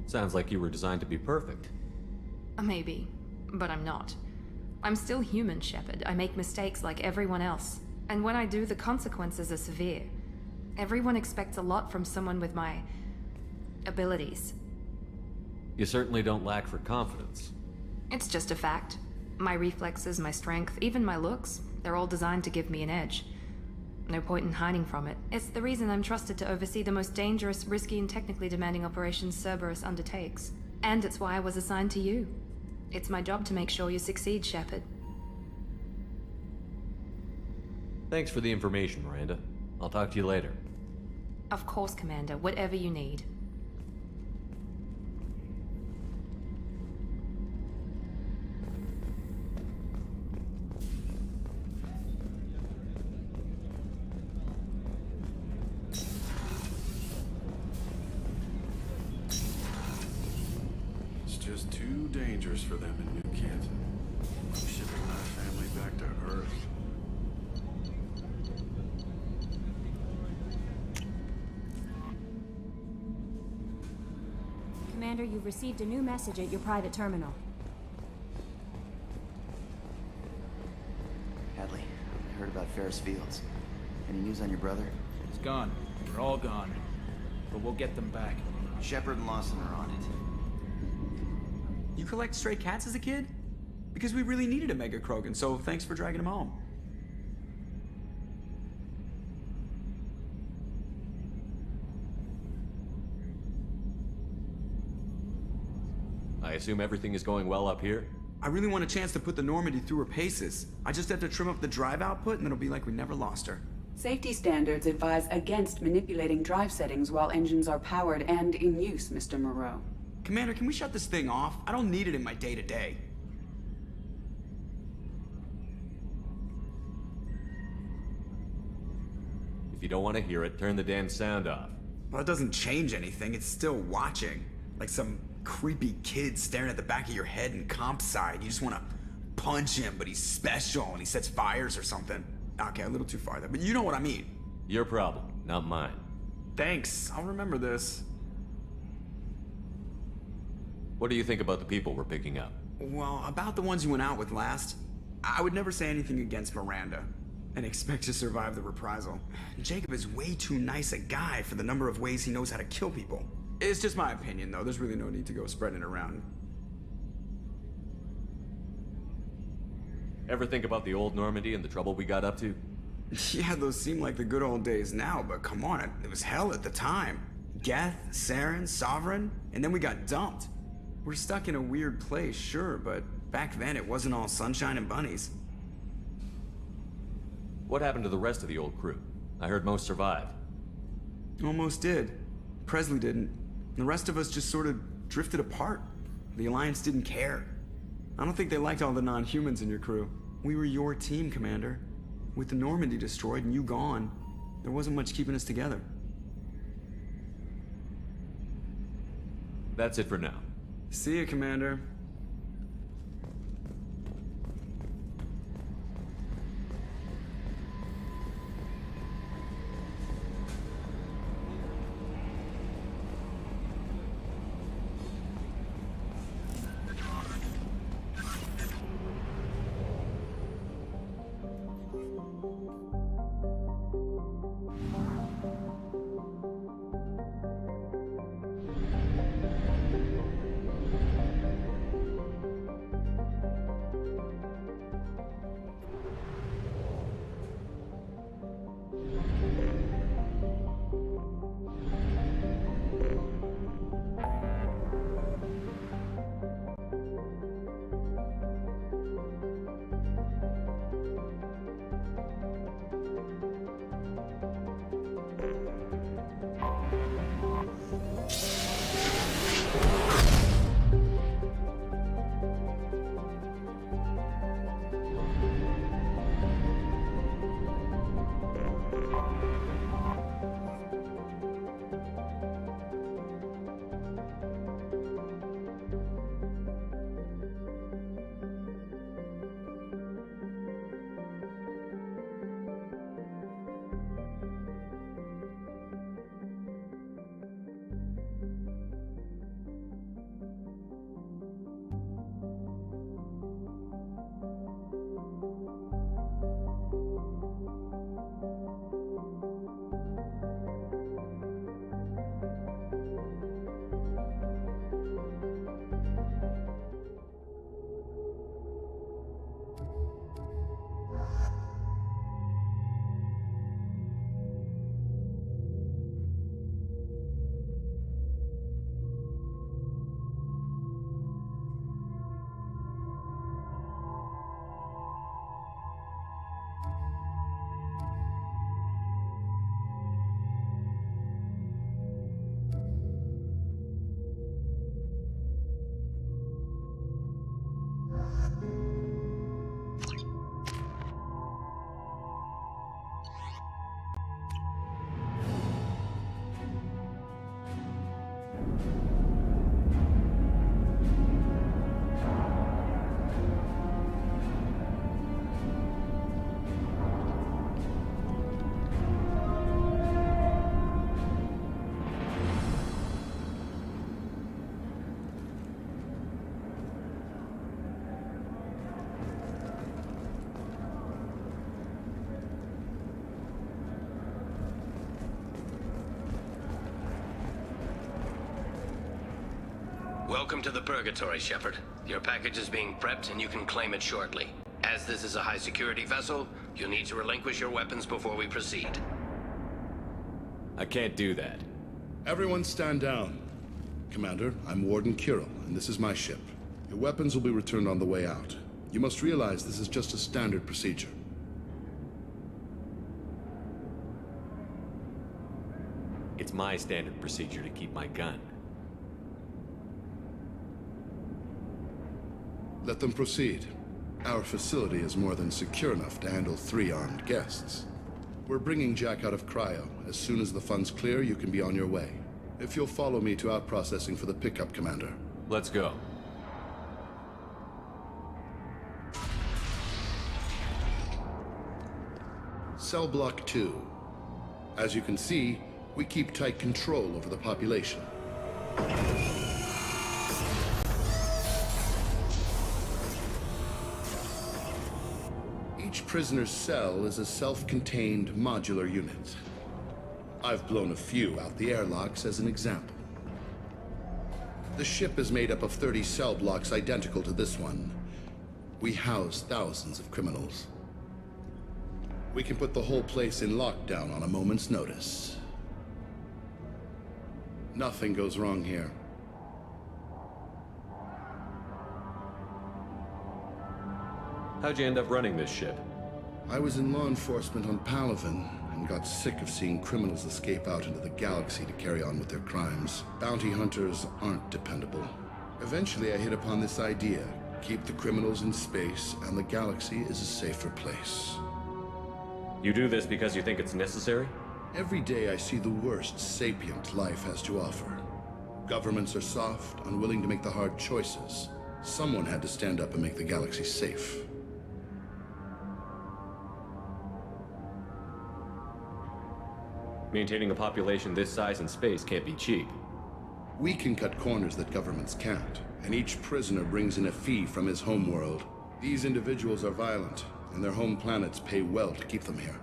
Sounds like you were designed to be perfect. Maybe, but I'm not. I'm still human, Shepard. I make mistakes like everyone else. And when I do, the consequences are severe. Everyone expects a lot from someone with my abilities. You certainly don't lack for confidence. It's just a fact. My reflexes, my strength, even my looks, they're all designed to give me an edge. No point in hiding from it. It's the reason I'm trusted to oversee the most dangerous, risky, and technically demanding operations Cerberus undertakes. And it's why I was assigned to you. It's my job to make sure you succeed, Shepard. Thanks for the information, Miranda. I'll talk to you later. Of course, Commander. Whatever you need. It's just too dangerous for them in New Kent. Shipping my family back to Earth. Commander, you've received a new message at your private terminal. Hadley, I heard about Ferris Fields. Any news on your brother? He's gone. They're all gone. But we'll get them back. Shepard and Lawson are on it. You collect stray cats as a kid? Because we really needed a Mega Krogan, so thanks for dragging him home. I assume everything is going well up here? I really want a chance to put the Normandy through her paces. I just have to trim up the drive output and it'll be like we never lost her. Safety standards advise against manipulating drive settings while engines are powered and in use, Mr. Moreau. Commander, can we shut this thing off? I don't need it in my day-to-day. If you don't want to hear it, turn the damn sound off. Well, it doesn't change anything. It's still watching. Like some creepy kid staring at the back of your head in comp side. You just want to punch him, but he's special and he sets fires or something. Okay, a little too far there, but you know what I mean. Your problem, not mine. Thanks, I'll remember this. What do you think about the people we're picking up? Well, about the ones you went out with last, I would never say anything against Miranda and expect to survive the reprisal. Jacob is way too nice a guy for the number of ways he knows how to kill people. It's just my opinion, though. There's really no need to go spreading it around. Ever think about the old Normandy and the trouble we got up to? Yeah, those seem like the good old days now, but come on, it was hell at the time. Geth, Saren, Sovereign, and then we got dumped. We're stuck in a weird place, sure, but back then it wasn't all sunshine and bunnies. What happened to the rest of the old crew? I heard most survived. Almost did. Presley didn't. The rest of us just sort of drifted apart. The Alliance didn't care. I don't think they liked all the non-humans in your crew. We were your team, Commander. With the Normandy destroyed and you gone, there wasn't much keeping us together. That's it for now. See ya, Commander. Welcome to the Purgatory, Shepard. Your package is being prepped and you can claim it shortly. As this is a high-security vessel, you'll need to relinquish your weapons before we proceed. I can't do that. Everyone stand down. Commander, I'm Warden Kirill, and this is my ship. Your weapons will be returned on the way out. You must realize this is just a standard procedure. It's my standard procedure to keep my gun. Let them proceed. Our facility is more than secure enough to handle 3 armed guests. We're bringing Jack out of cryo. As soon as the funds clear, you can be on your way. If you'll follow me to out-processing for the pickup, Commander. Let's go. Cell Block 2. As you can see, we keep tight control over the population. Each prisoner's cell is a self-contained modular unit. I've blown a few out the airlocks as an example. The ship is made up of 30 cell blocks identical to this one. We house thousands of criminals. We can put the whole place in lockdown on a moment's notice. Nothing goes wrong here. How'd you end up running this ship? I was in law enforcement on Palaven and got sick of seeing criminals escape out into the galaxy to carry on with their crimes. Bounty hunters aren't dependable. Eventually I hit upon this idea. Keep the criminals in space and the galaxy is a safer place. You do this because you think it's necessary? Every day I see the worst sapient life has to offer. Governments are soft, unwilling to make the hard choices. Someone had to stand up and make the galaxy safe. Maintaining a population this size in space can't be cheap. We can cut corners that governments can't, and each prisoner brings in a fee from his homeworld. These individuals are violent, and their home planets pay well to keep them here.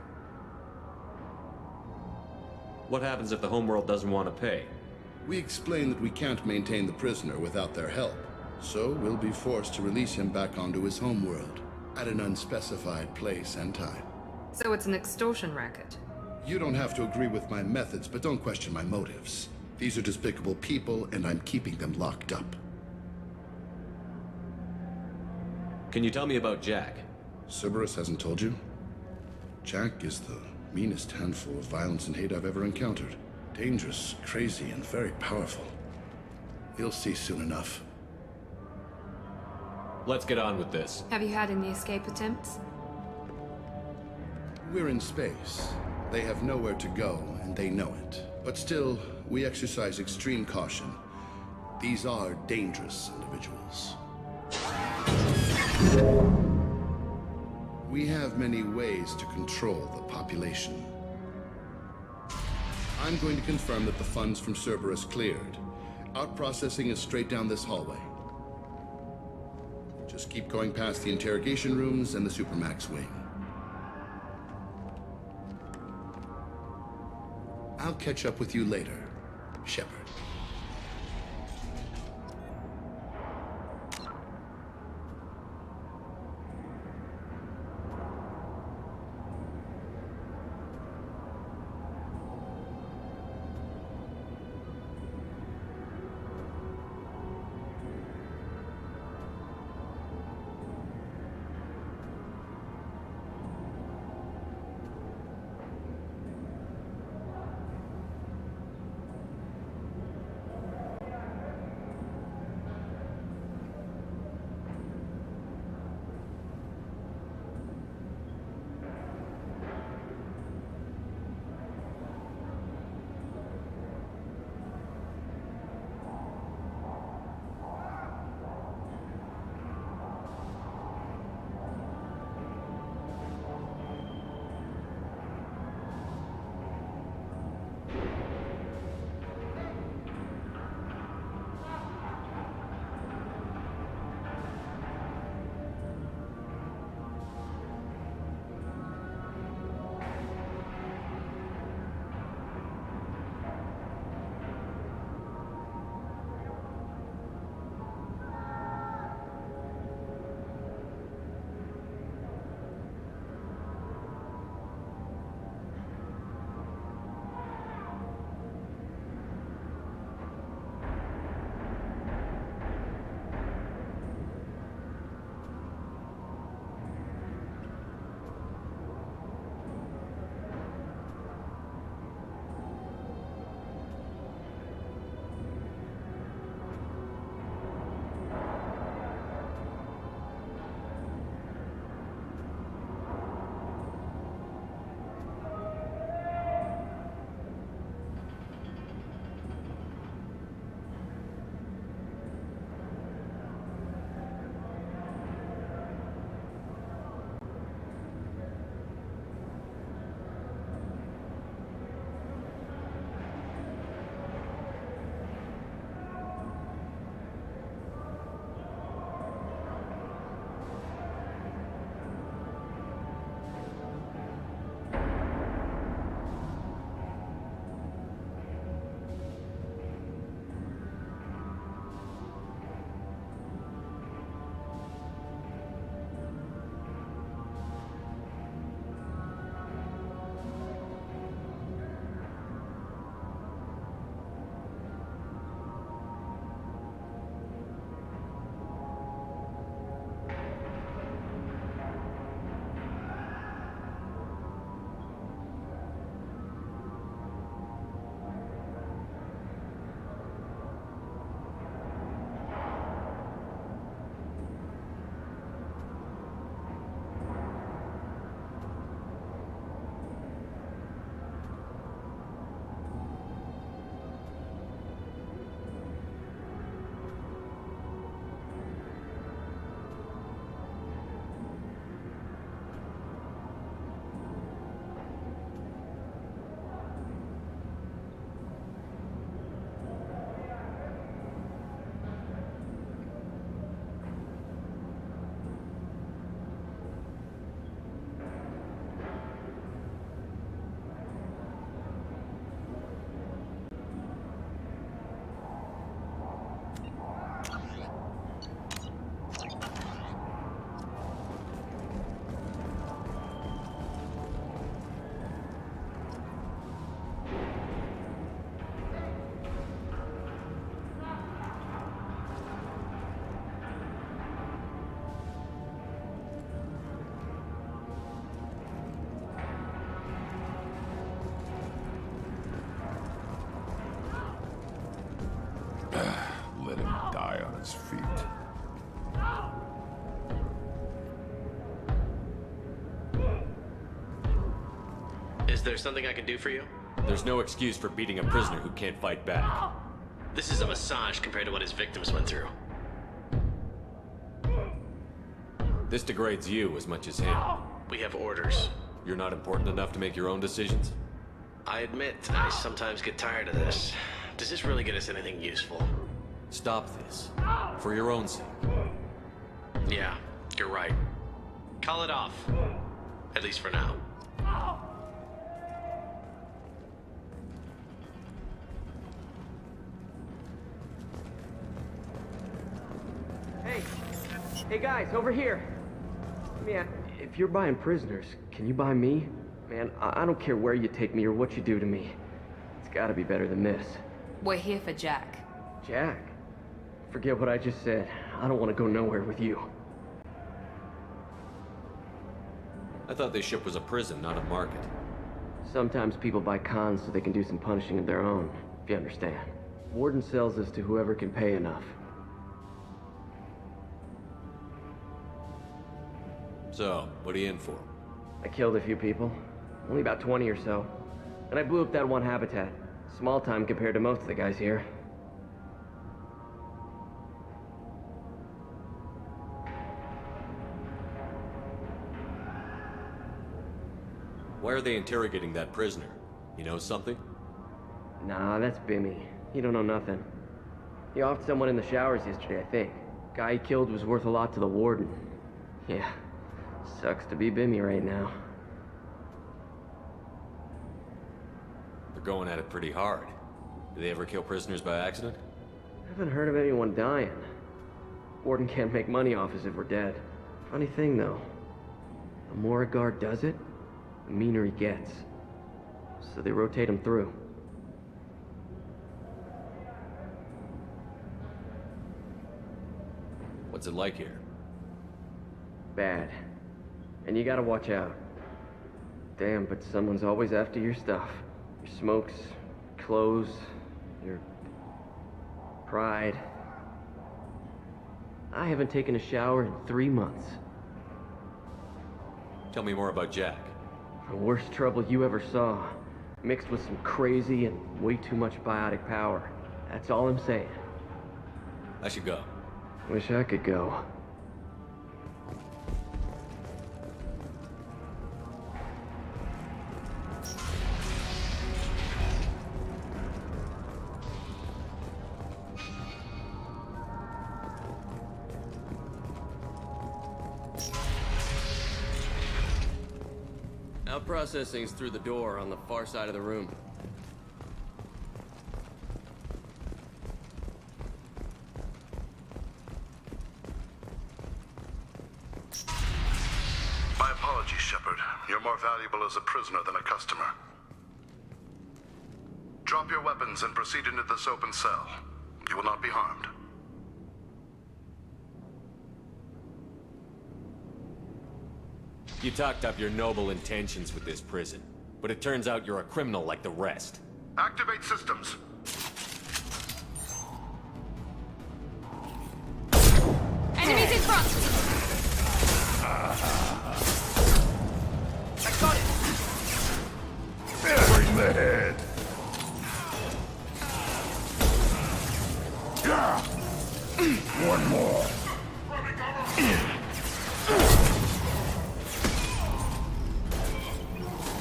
What happens if the homeworld doesn't want to pay? We explain that we can't maintain the prisoner without their help, so we'll be forced to release him back onto his homeworld, at an unspecified place and time. So it's an extortion racket? You don't have to agree with my methods, but don't question my motives. These are despicable people, and I'm keeping them locked up. Can you tell me about Jack? Cerberus hasn't told you? Jack is the meanest handful of violence and hate I've ever encountered. Dangerous, crazy, and very powerful. You'll see soon enough. Let's get on with this. Have you had any escape attempts? We're in space. They have nowhere to go, and they know it. But still, we exercise extreme caution. These are dangerous individuals. We have many ways to control the population. I'm going to confirm that the funds from Cerberus cleared. Out-processing is straight down this hallway. Just keep going past the interrogation rooms and the Supermax wing. I'll catch up with you later, Shepard. Is there something I can do for you? There's no excuse for beating a prisoner who can't fight back. This is a massage compared to what his victims went through. This degrades you as much as him. We have orders. You're not important enough to make your own decisions? I admit, I sometimes get tired of this. Does this really get us anything useful? Stop this. For your own sake. Yeah, you're right. Call it off. At least for now. Hey guys, over here. Man, if you're buying prisoners, can you buy me? Man, I don't care where you take me or what you do to me. It's gotta be better than this. We're here for Jack. Jack? Forget what I just said. I don't want to go nowhere with you. I thought this ship was a prison, not a market. Sometimes people buy cons so they can do some punishing of their own, if you understand. Warden sells us to whoever can pay enough. So, what are you in for? I killed a few people. Only about 20 or so. And I blew up that one habitat. Small time compared to most of the guys here. Why are they interrogating that prisoner? You know something? Nah, that's Bimmy. He don't know nothing. He offed someone in the showers yesterday, I think. Guy he killed was worth a lot to the warden. Yeah. Sucks to be Bimmy right now. They're going at it pretty hard. Do they ever kill prisoners by accident? I haven't heard of anyone dying. Warden can't make money off us if we're dead. Funny thing, though. The more a guard does it, the meaner he gets. So they rotate him through. What's it like here? Bad. And you gotta watch out. Damn, but someone's always after your stuff. Your smokes, clothes, your pride. I haven't taken a shower in 3 months. Tell me more about Jack. The worst trouble you ever saw. Mixed with some crazy and way too much biotic power. That's all I'm saying. I should go. Wish I could go. Processing's through the door on the far side of the room. My apologies, Shepard. You're more valuable as a prisoner than a customer. Drop your weapons and proceed into this open cell. You will not be harmed. You talked up your noble intentions with this prison, but it turns out you're a criminal like the rest. Activate systems. Enemies in front! I got it! Right in the head! One more!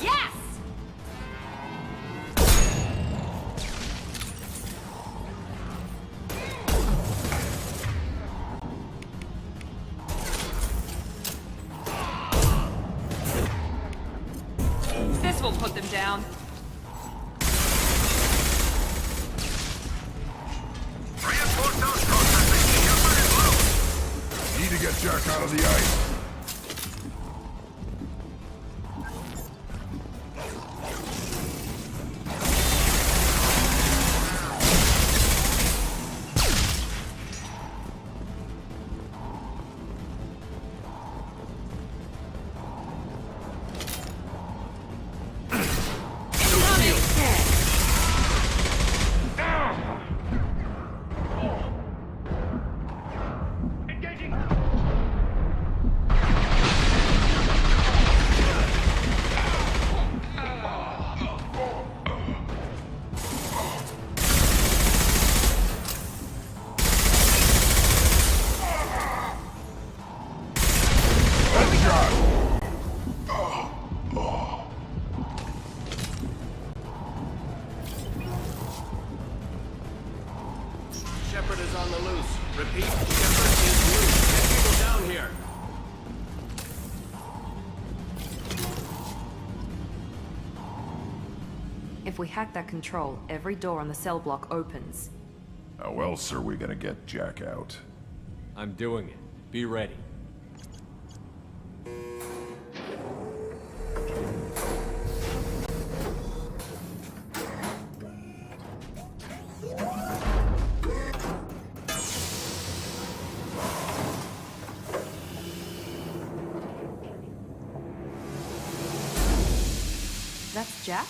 Yes! This will put them down. Need to get Jack out of the ice. If we hack that control, every door on the cell block opens. How else are we gonna get Jack out? I'm doing it. Be ready. That's Jack?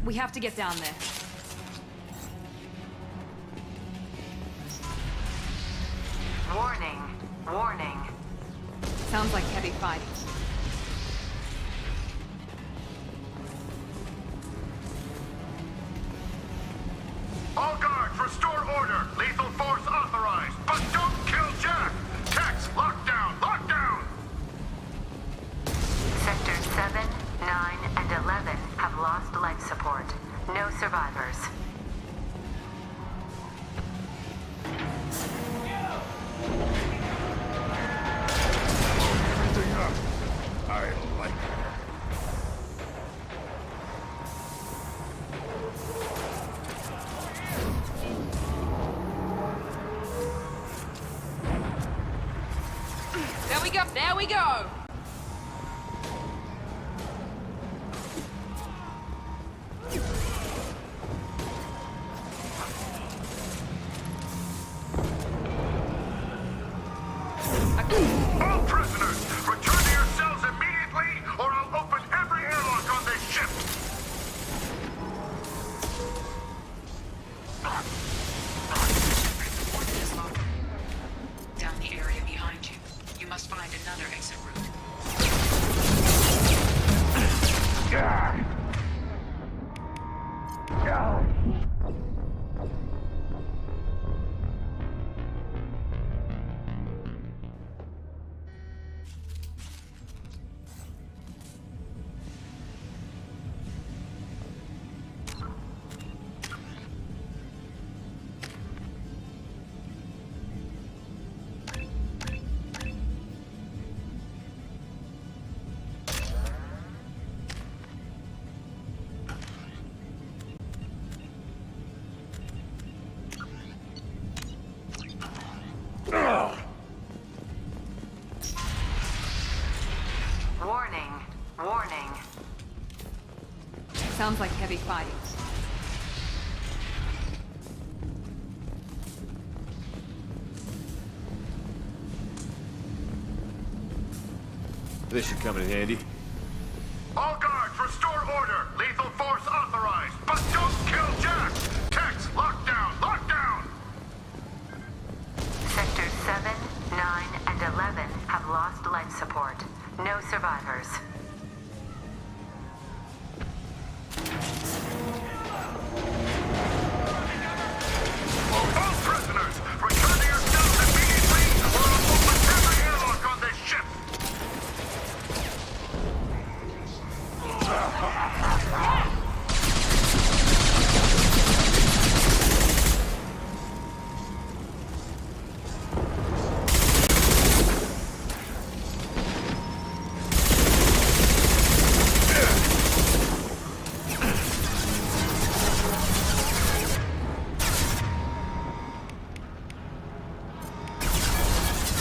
We have to get down there. Warning. Warning. Sounds like heavy fighting. All guards, restore order. Lethal force authorized. But don't kill Jack. Tex, lockdown, lockdown. Sectors 7, 9, and 11 have lost life support. No survivors. Everything up. I like it. There we go, there we go! All prisoners, return to your cells immediately, or I'll open every airlock on this ship. Down the area behind you. You must find another exit route. Warning. Warning. Sounds like heavy fighting. This should come in handy. All guards, restore order. Lethal force authorized. But don't kill Jack. Tex, lockdown, lockdown. Sectors 7, 9, and 11 have lost life support. No survivors. All prisoners, return to your cells immediately, or I'll open every airlock on this ship.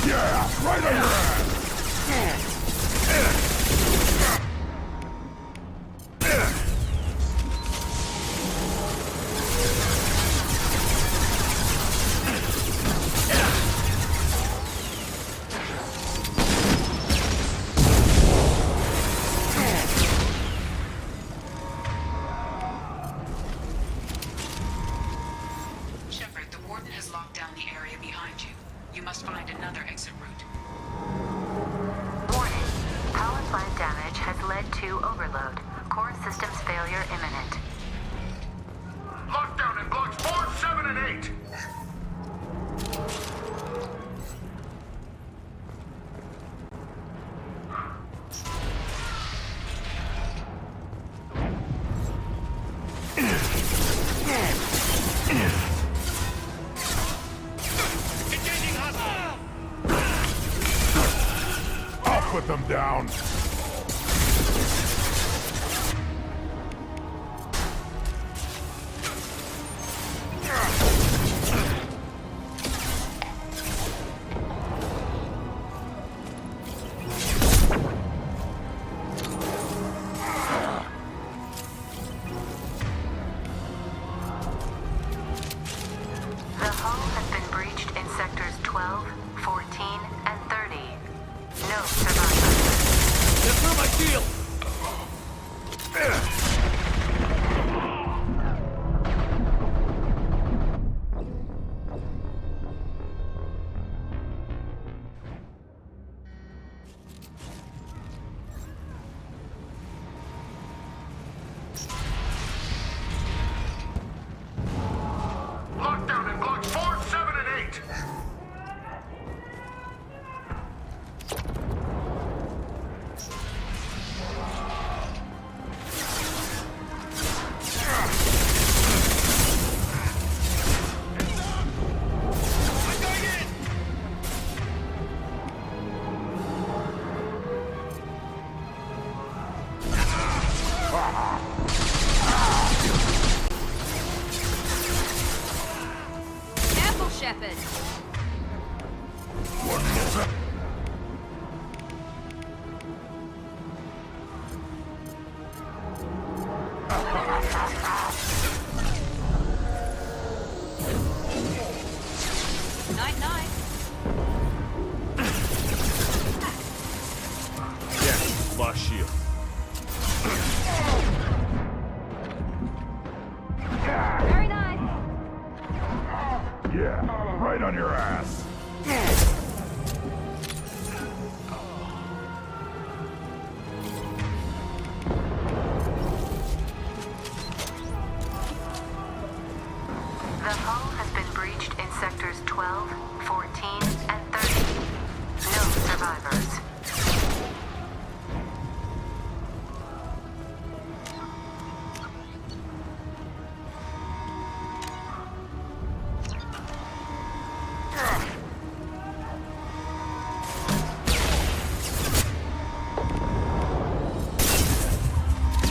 Yeah, right on your ass. Shepard, the warden has locked down the area behind you. You must find another exit route. Warning. Power plant damage has led to overload. Core systems failure imminent. Lockdown in blocks 4, 7, and 8. I'll put them down. Lockdown in blocks 4, 7, and 8. Shepard. Night, night. Yeah, lost shield. Very nice. Yeah, right on your ass. The hull has been breached in sectors 12, 14, and 30. No survivors.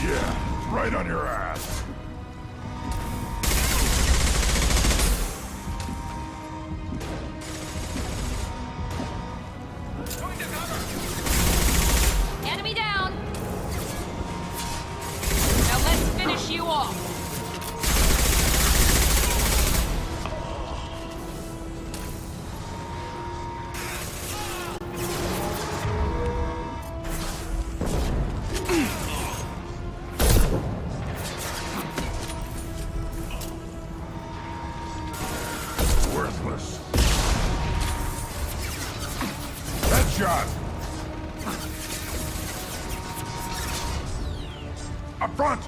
Yeah, right on your ass. Enemy down. Now let's finish you off. Worthless. Headshot. Up front.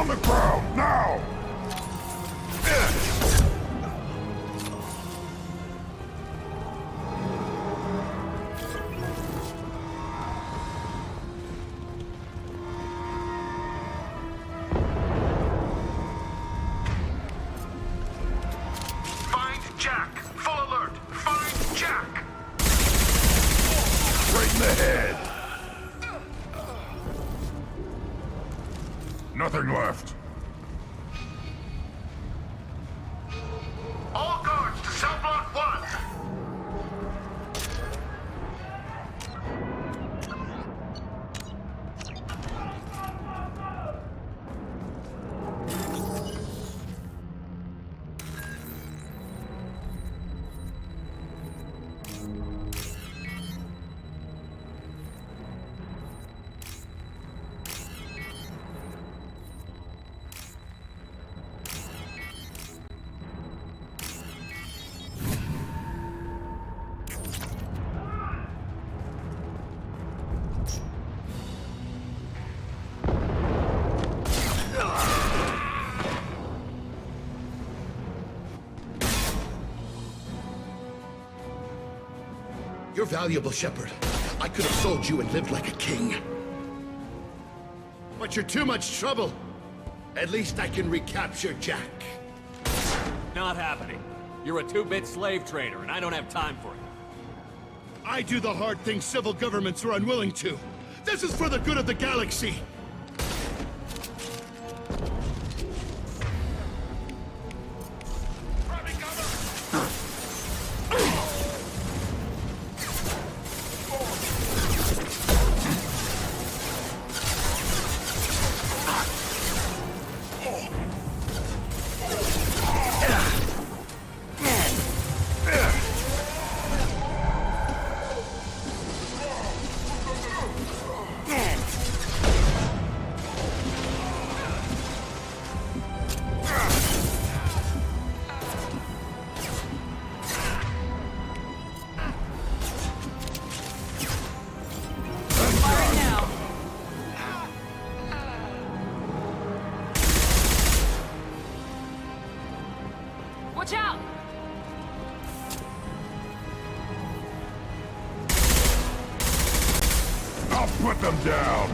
On the ground, now! Find Jack! Full alert! Find Jack! Right in the head! Nothing left. All guards to cell block 1! You're valuable, Shepard. I could have sold you and lived like a king. But you're too much trouble. At least I can recapture Jack. Not happening. You're a two-bit slave trader, and I don't have time for it. I do the hard things civil governments are unwilling to. This is for the good of the galaxy. Watch out! I'll put them down!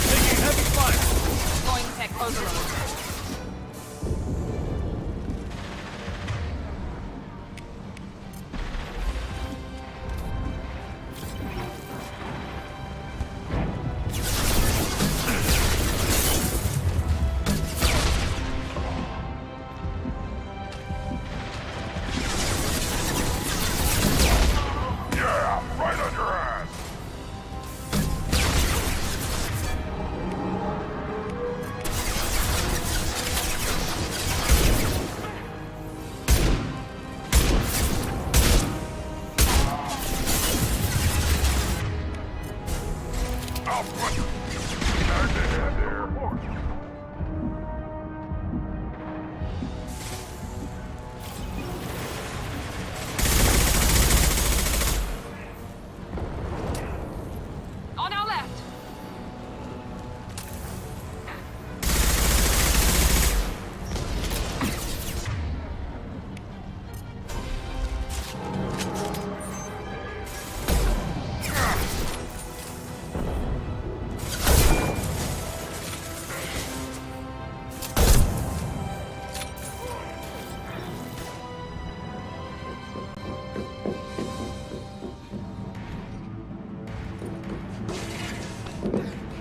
Taking heavy fire! Going tech overload. On our left!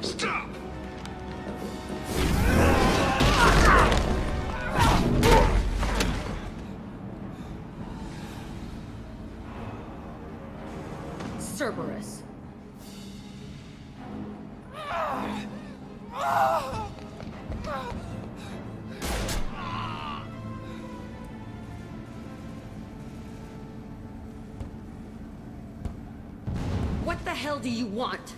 Stop! Cerberus. What the hell do you want?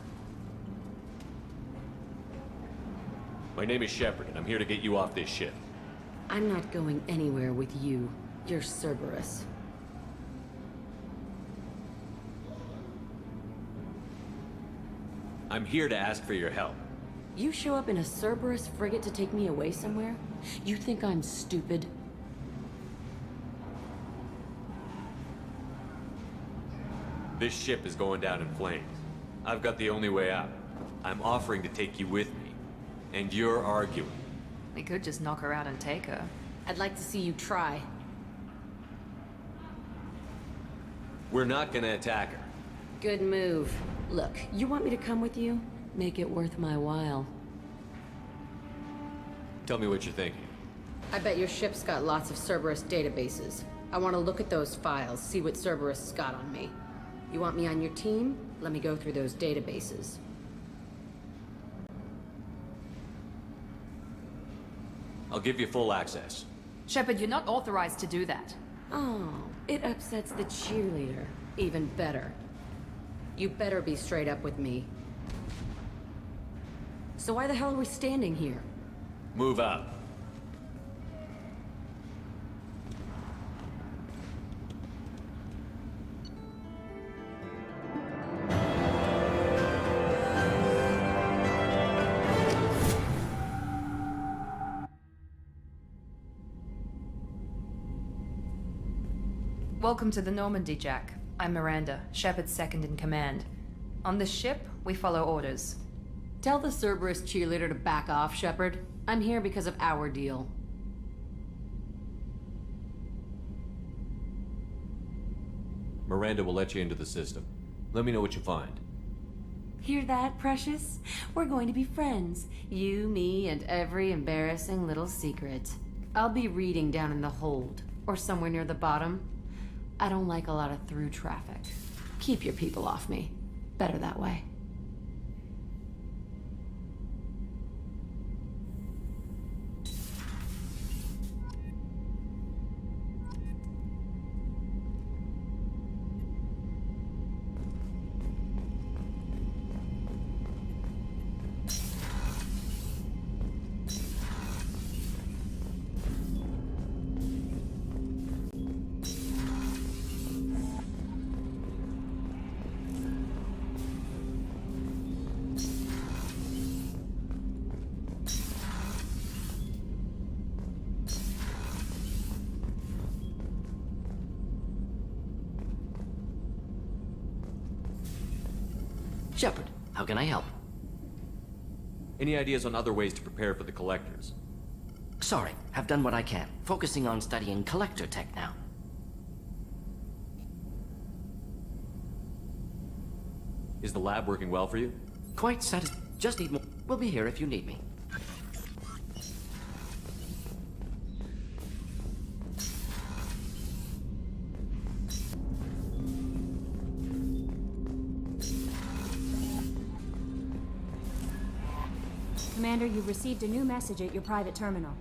My name is Shepard, and I'm here to get you off this ship. I'm not going anywhere with you. You're Cerberus. I'm here to ask for your help. You show up in a Cerberus frigate to take me away somewhere? You think I'm stupid? This ship is going down in flames. I've got the only way out. I'm offering to take you with me. And you're arguing. We could just knock her out and take her. I'd like to see you try. We're not gonna attack her. Good move. Look, you want me to come with you? Make it worth my while. Tell me what you're thinking. I bet your ship's got lots of Cerberus databases. I want to look at those files, see what Cerberus has got on me. You want me on your team? Let me go through those databases. I'll give you full access. Shepard, you're not authorized to do that. Oh, it upsets the cheerleader. Even better. You better be straight up with me. So why the hell are we standing here? Move up. Welcome to the Normandy, Jack. I'm Miranda, Shepard's second in command. On this ship, we follow orders. Tell the Cerberus cheerleader to back off, Shepard. I'm here because of our deal. Miranda will let you into the system. Let me know what you find. Hear that, Precious? We're going to be friends. You, me, and every embarrassing little secret. I'll be reading down in the hold, or somewhere near the bottom. I don't like a lot of through traffic. Keep your people off me. Better that way. Shepard, how can I help? Any ideas on other ways to prepare for the Collectors? Sorry, have done what I can. Focusing on studying collector tech now. Is the lab working well for you? Quite satisfied. Just need more. We'll be here if you need me. Commander, you've received a new message at your private terminal.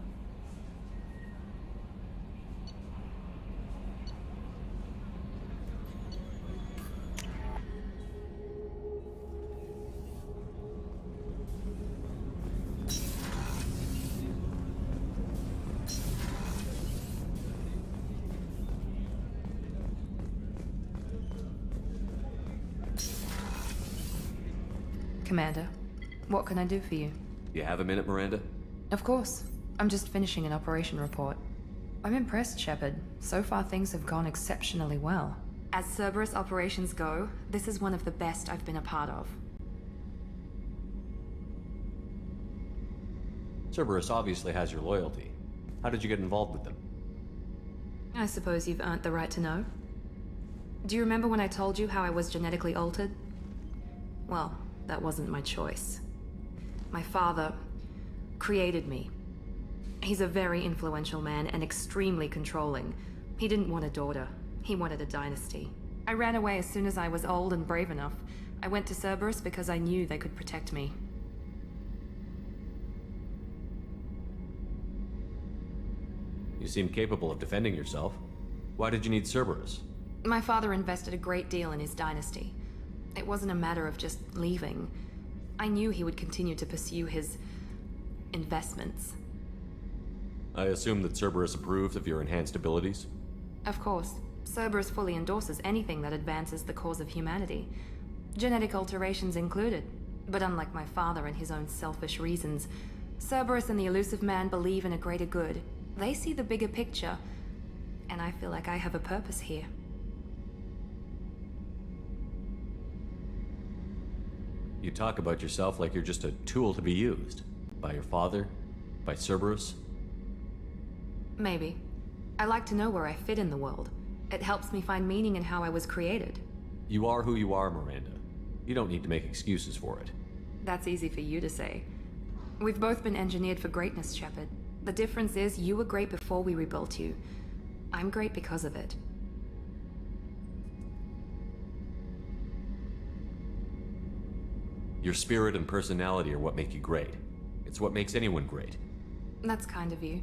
Commander, what can I do for you? You have a minute, Miranda? Of course. I'm just finishing an operation report. I'm impressed, Shepard. So far things have gone exceptionally well. As Cerberus operations go, this is one of the best I've been a part of. Cerberus obviously has your loyalty. How did you get involved with them? I suppose you've earned the right to know. Do you remember when I told you how I was genetically altered? Well, that wasn't my choice. My father created me. He's a very influential man and extremely controlling. He didn't want a daughter. He wanted a dynasty. I ran away as soon as I was old and brave enough. I went to Cerberus because I knew they could protect me. You seem capable of defending yourself. Why did you need Cerberus? My father invested a great deal in his dynasty. It wasn't a matter of just leaving. I knew he would continue to pursue his investments. I assume that Cerberus approved of your enhanced abilities? Of course, Cerberus fully endorses anything that advances the cause of humanity. Genetic alterations included. But unlike my father and his own selfish reasons, Cerberus and the elusive man believe in a greater good. They see the bigger picture, and I feel like I have a purpose here. You talk about yourself like you're just a tool to be used. By your father? By Cerberus? Maybe. I like to know where I fit in the world. It helps me find meaning in how I was created. You are who you are, Miranda. You don't need to make excuses for it. That's easy for you to say. We've both been engineered for greatness, Shepard. The difference is you were great before we rebuilt you. I'm great because of it. Your spirit and personality are what make you great. It's what makes anyone great. That's kind of you.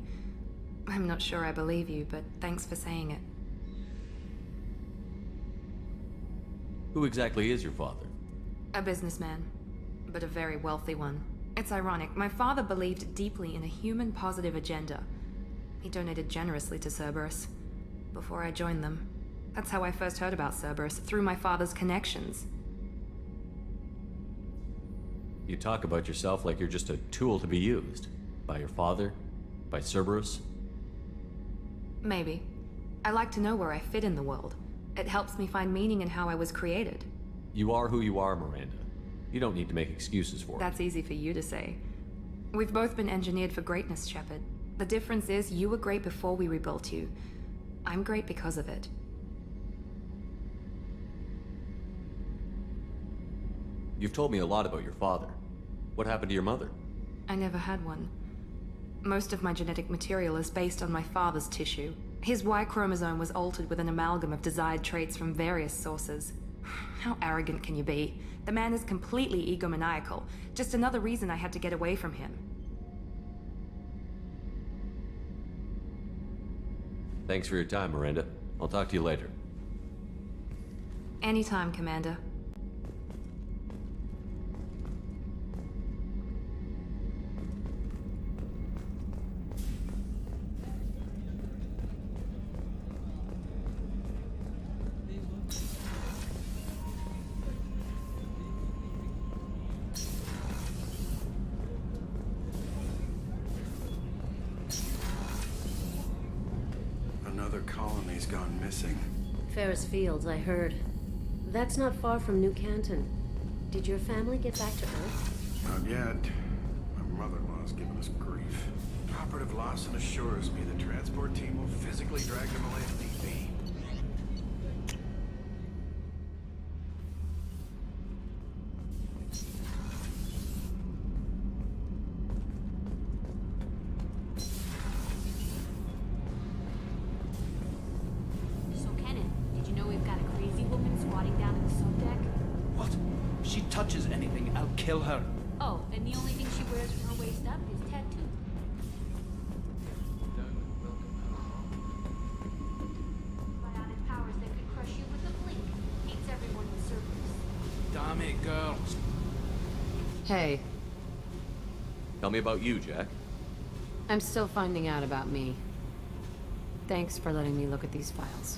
I'm not sure I believe you, but thanks for saying it. Who exactly is your father? A businessman, but a very wealthy one. It's ironic, my father believed deeply in a human-positive agenda. He donated generously to Cerberus before I joined them. That's how I first heard about Cerberus, through my father's connections. You talk about yourself like you're just a tool to be used. By your father? By Cerberus? Maybe. I like to know where I fit in the world. It helps me find meaning in how I was created. You are who you are, Miranda. You don't need to make excuses for it. That's easy for you to say. We've both been engineered for greatness, Shepard. The difference is you were great before we rebuilt you. I'm great because of it. You've told me a lot about your father. What happened to your mother? I never had one. Most of my genetic material is based on my father's tissue. His Y chromosome was altered with an amalgam of desired traits from various sources. How arrogant can you be? The man is completely egomaniacal. Just another reason I had to get away from him. Thanks for your time, Miranda. I'll talk to you later. Anytime, Commander. Colony's gone missing. Ferris Fields, I heard. That's not far from New Canton. Did your family get back to Earth? Not yet. My mother-in-law's giving us grief. Operative Lawson assures me the transport team will physically drag them away if need be. Touches anything, I'll kill her. Oh, and the only thing she wears from her waist up is tattoo. Bionic powers that could crush you with a blink. Hates everyone in Cerberus. Damn it, girls. Hey. Tell me about you, Jack. I'm still finding out about me. Thanks for letting me look at these files.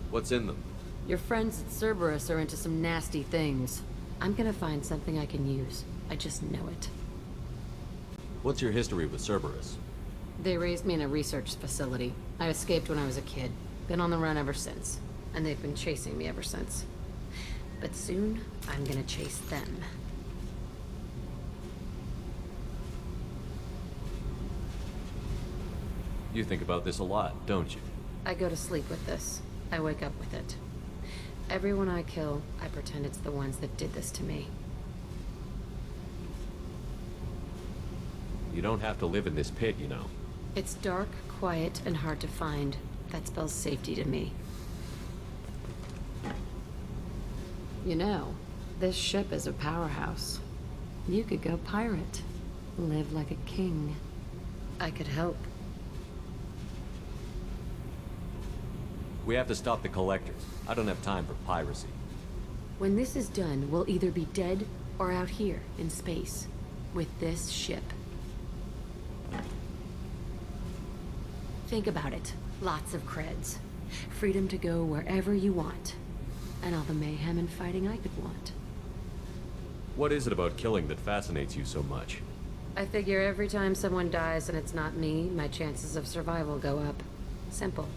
What's in them? Your friends at Cerberus are into some nasty things. I'm gonna find something I can use. I just know it. What's your history with Cerberus? They raised me in a research facility. I escaped when I was a kid. Been on the run ever since. And they've been chasing me ever since. But soon, I'm gonna chase them. You think about this a lot, don't you? I go to sleep with this. I wake up with it. Everyone I kill, I pretend it's the ones that did this to me. You don't have to live in this pit, you know. It's dark, quiet, and hard to find. That spells safety to me. You know, this ship is a powerhouse. You could go pirate. Live like a king. I could help. We have to stop the collectors. I don't have time for piracy. When this is done, we'll either be dead or out here in space with this ship. Think about it. Lots of creds. Freedom to go wherever you want. And all the mayhem and fighting I could want. What is it about killing that fascinates you so much? I figure every time someone dies and it's not me, my chances of survival go up. Simple.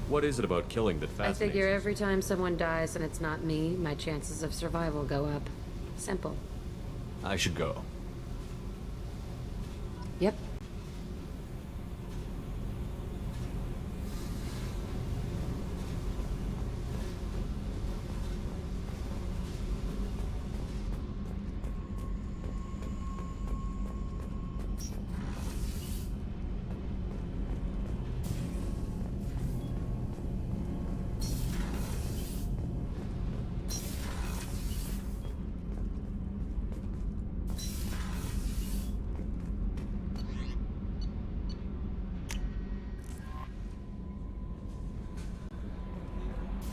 What is it about killing that fascinates you? I figure every time someone dies and it's not me, my chances of survival go up. Simple. I should go. Yep.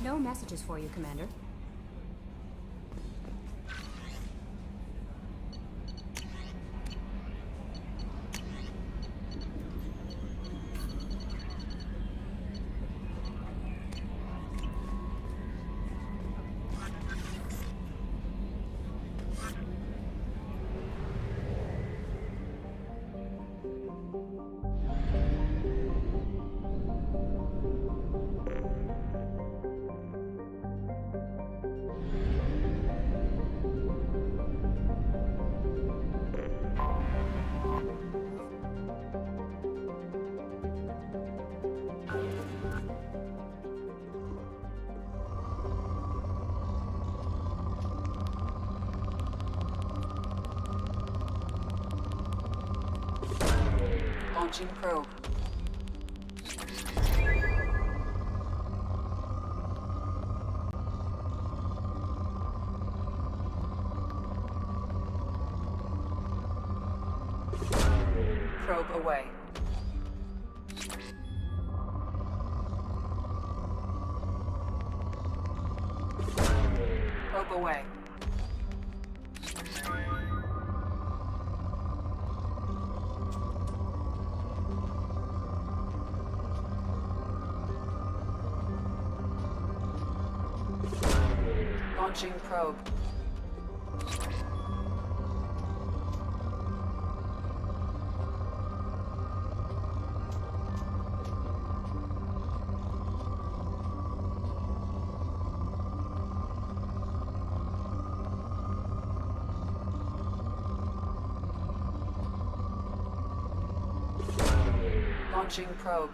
No messages for you, Commander. Launching probe. Probe away. Probe away. Launching probe. Launching probe.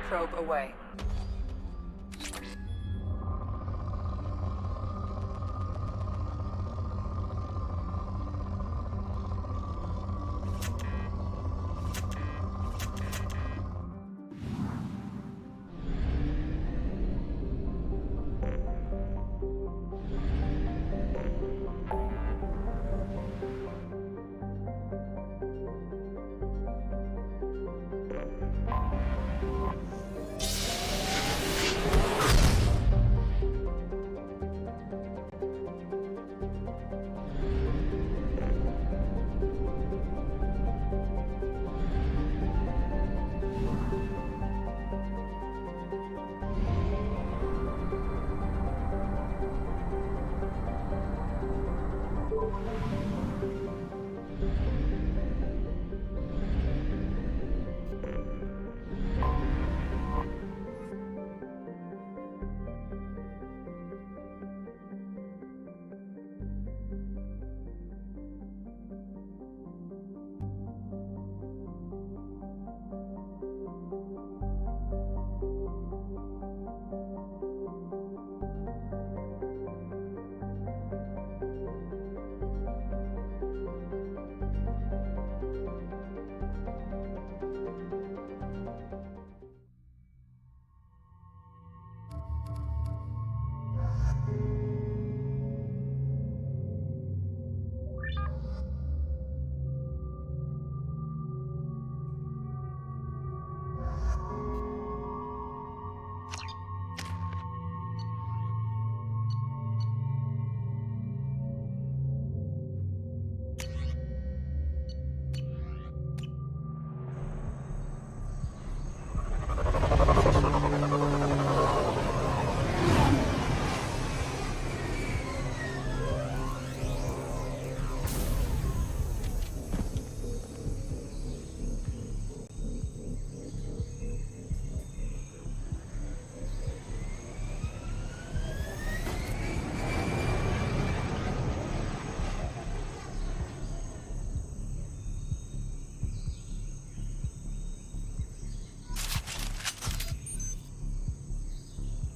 Probe away.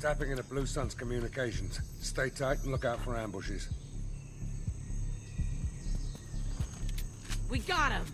Tapping into Blue Sun's communications. Stay tight and look out for ambushes. We got him!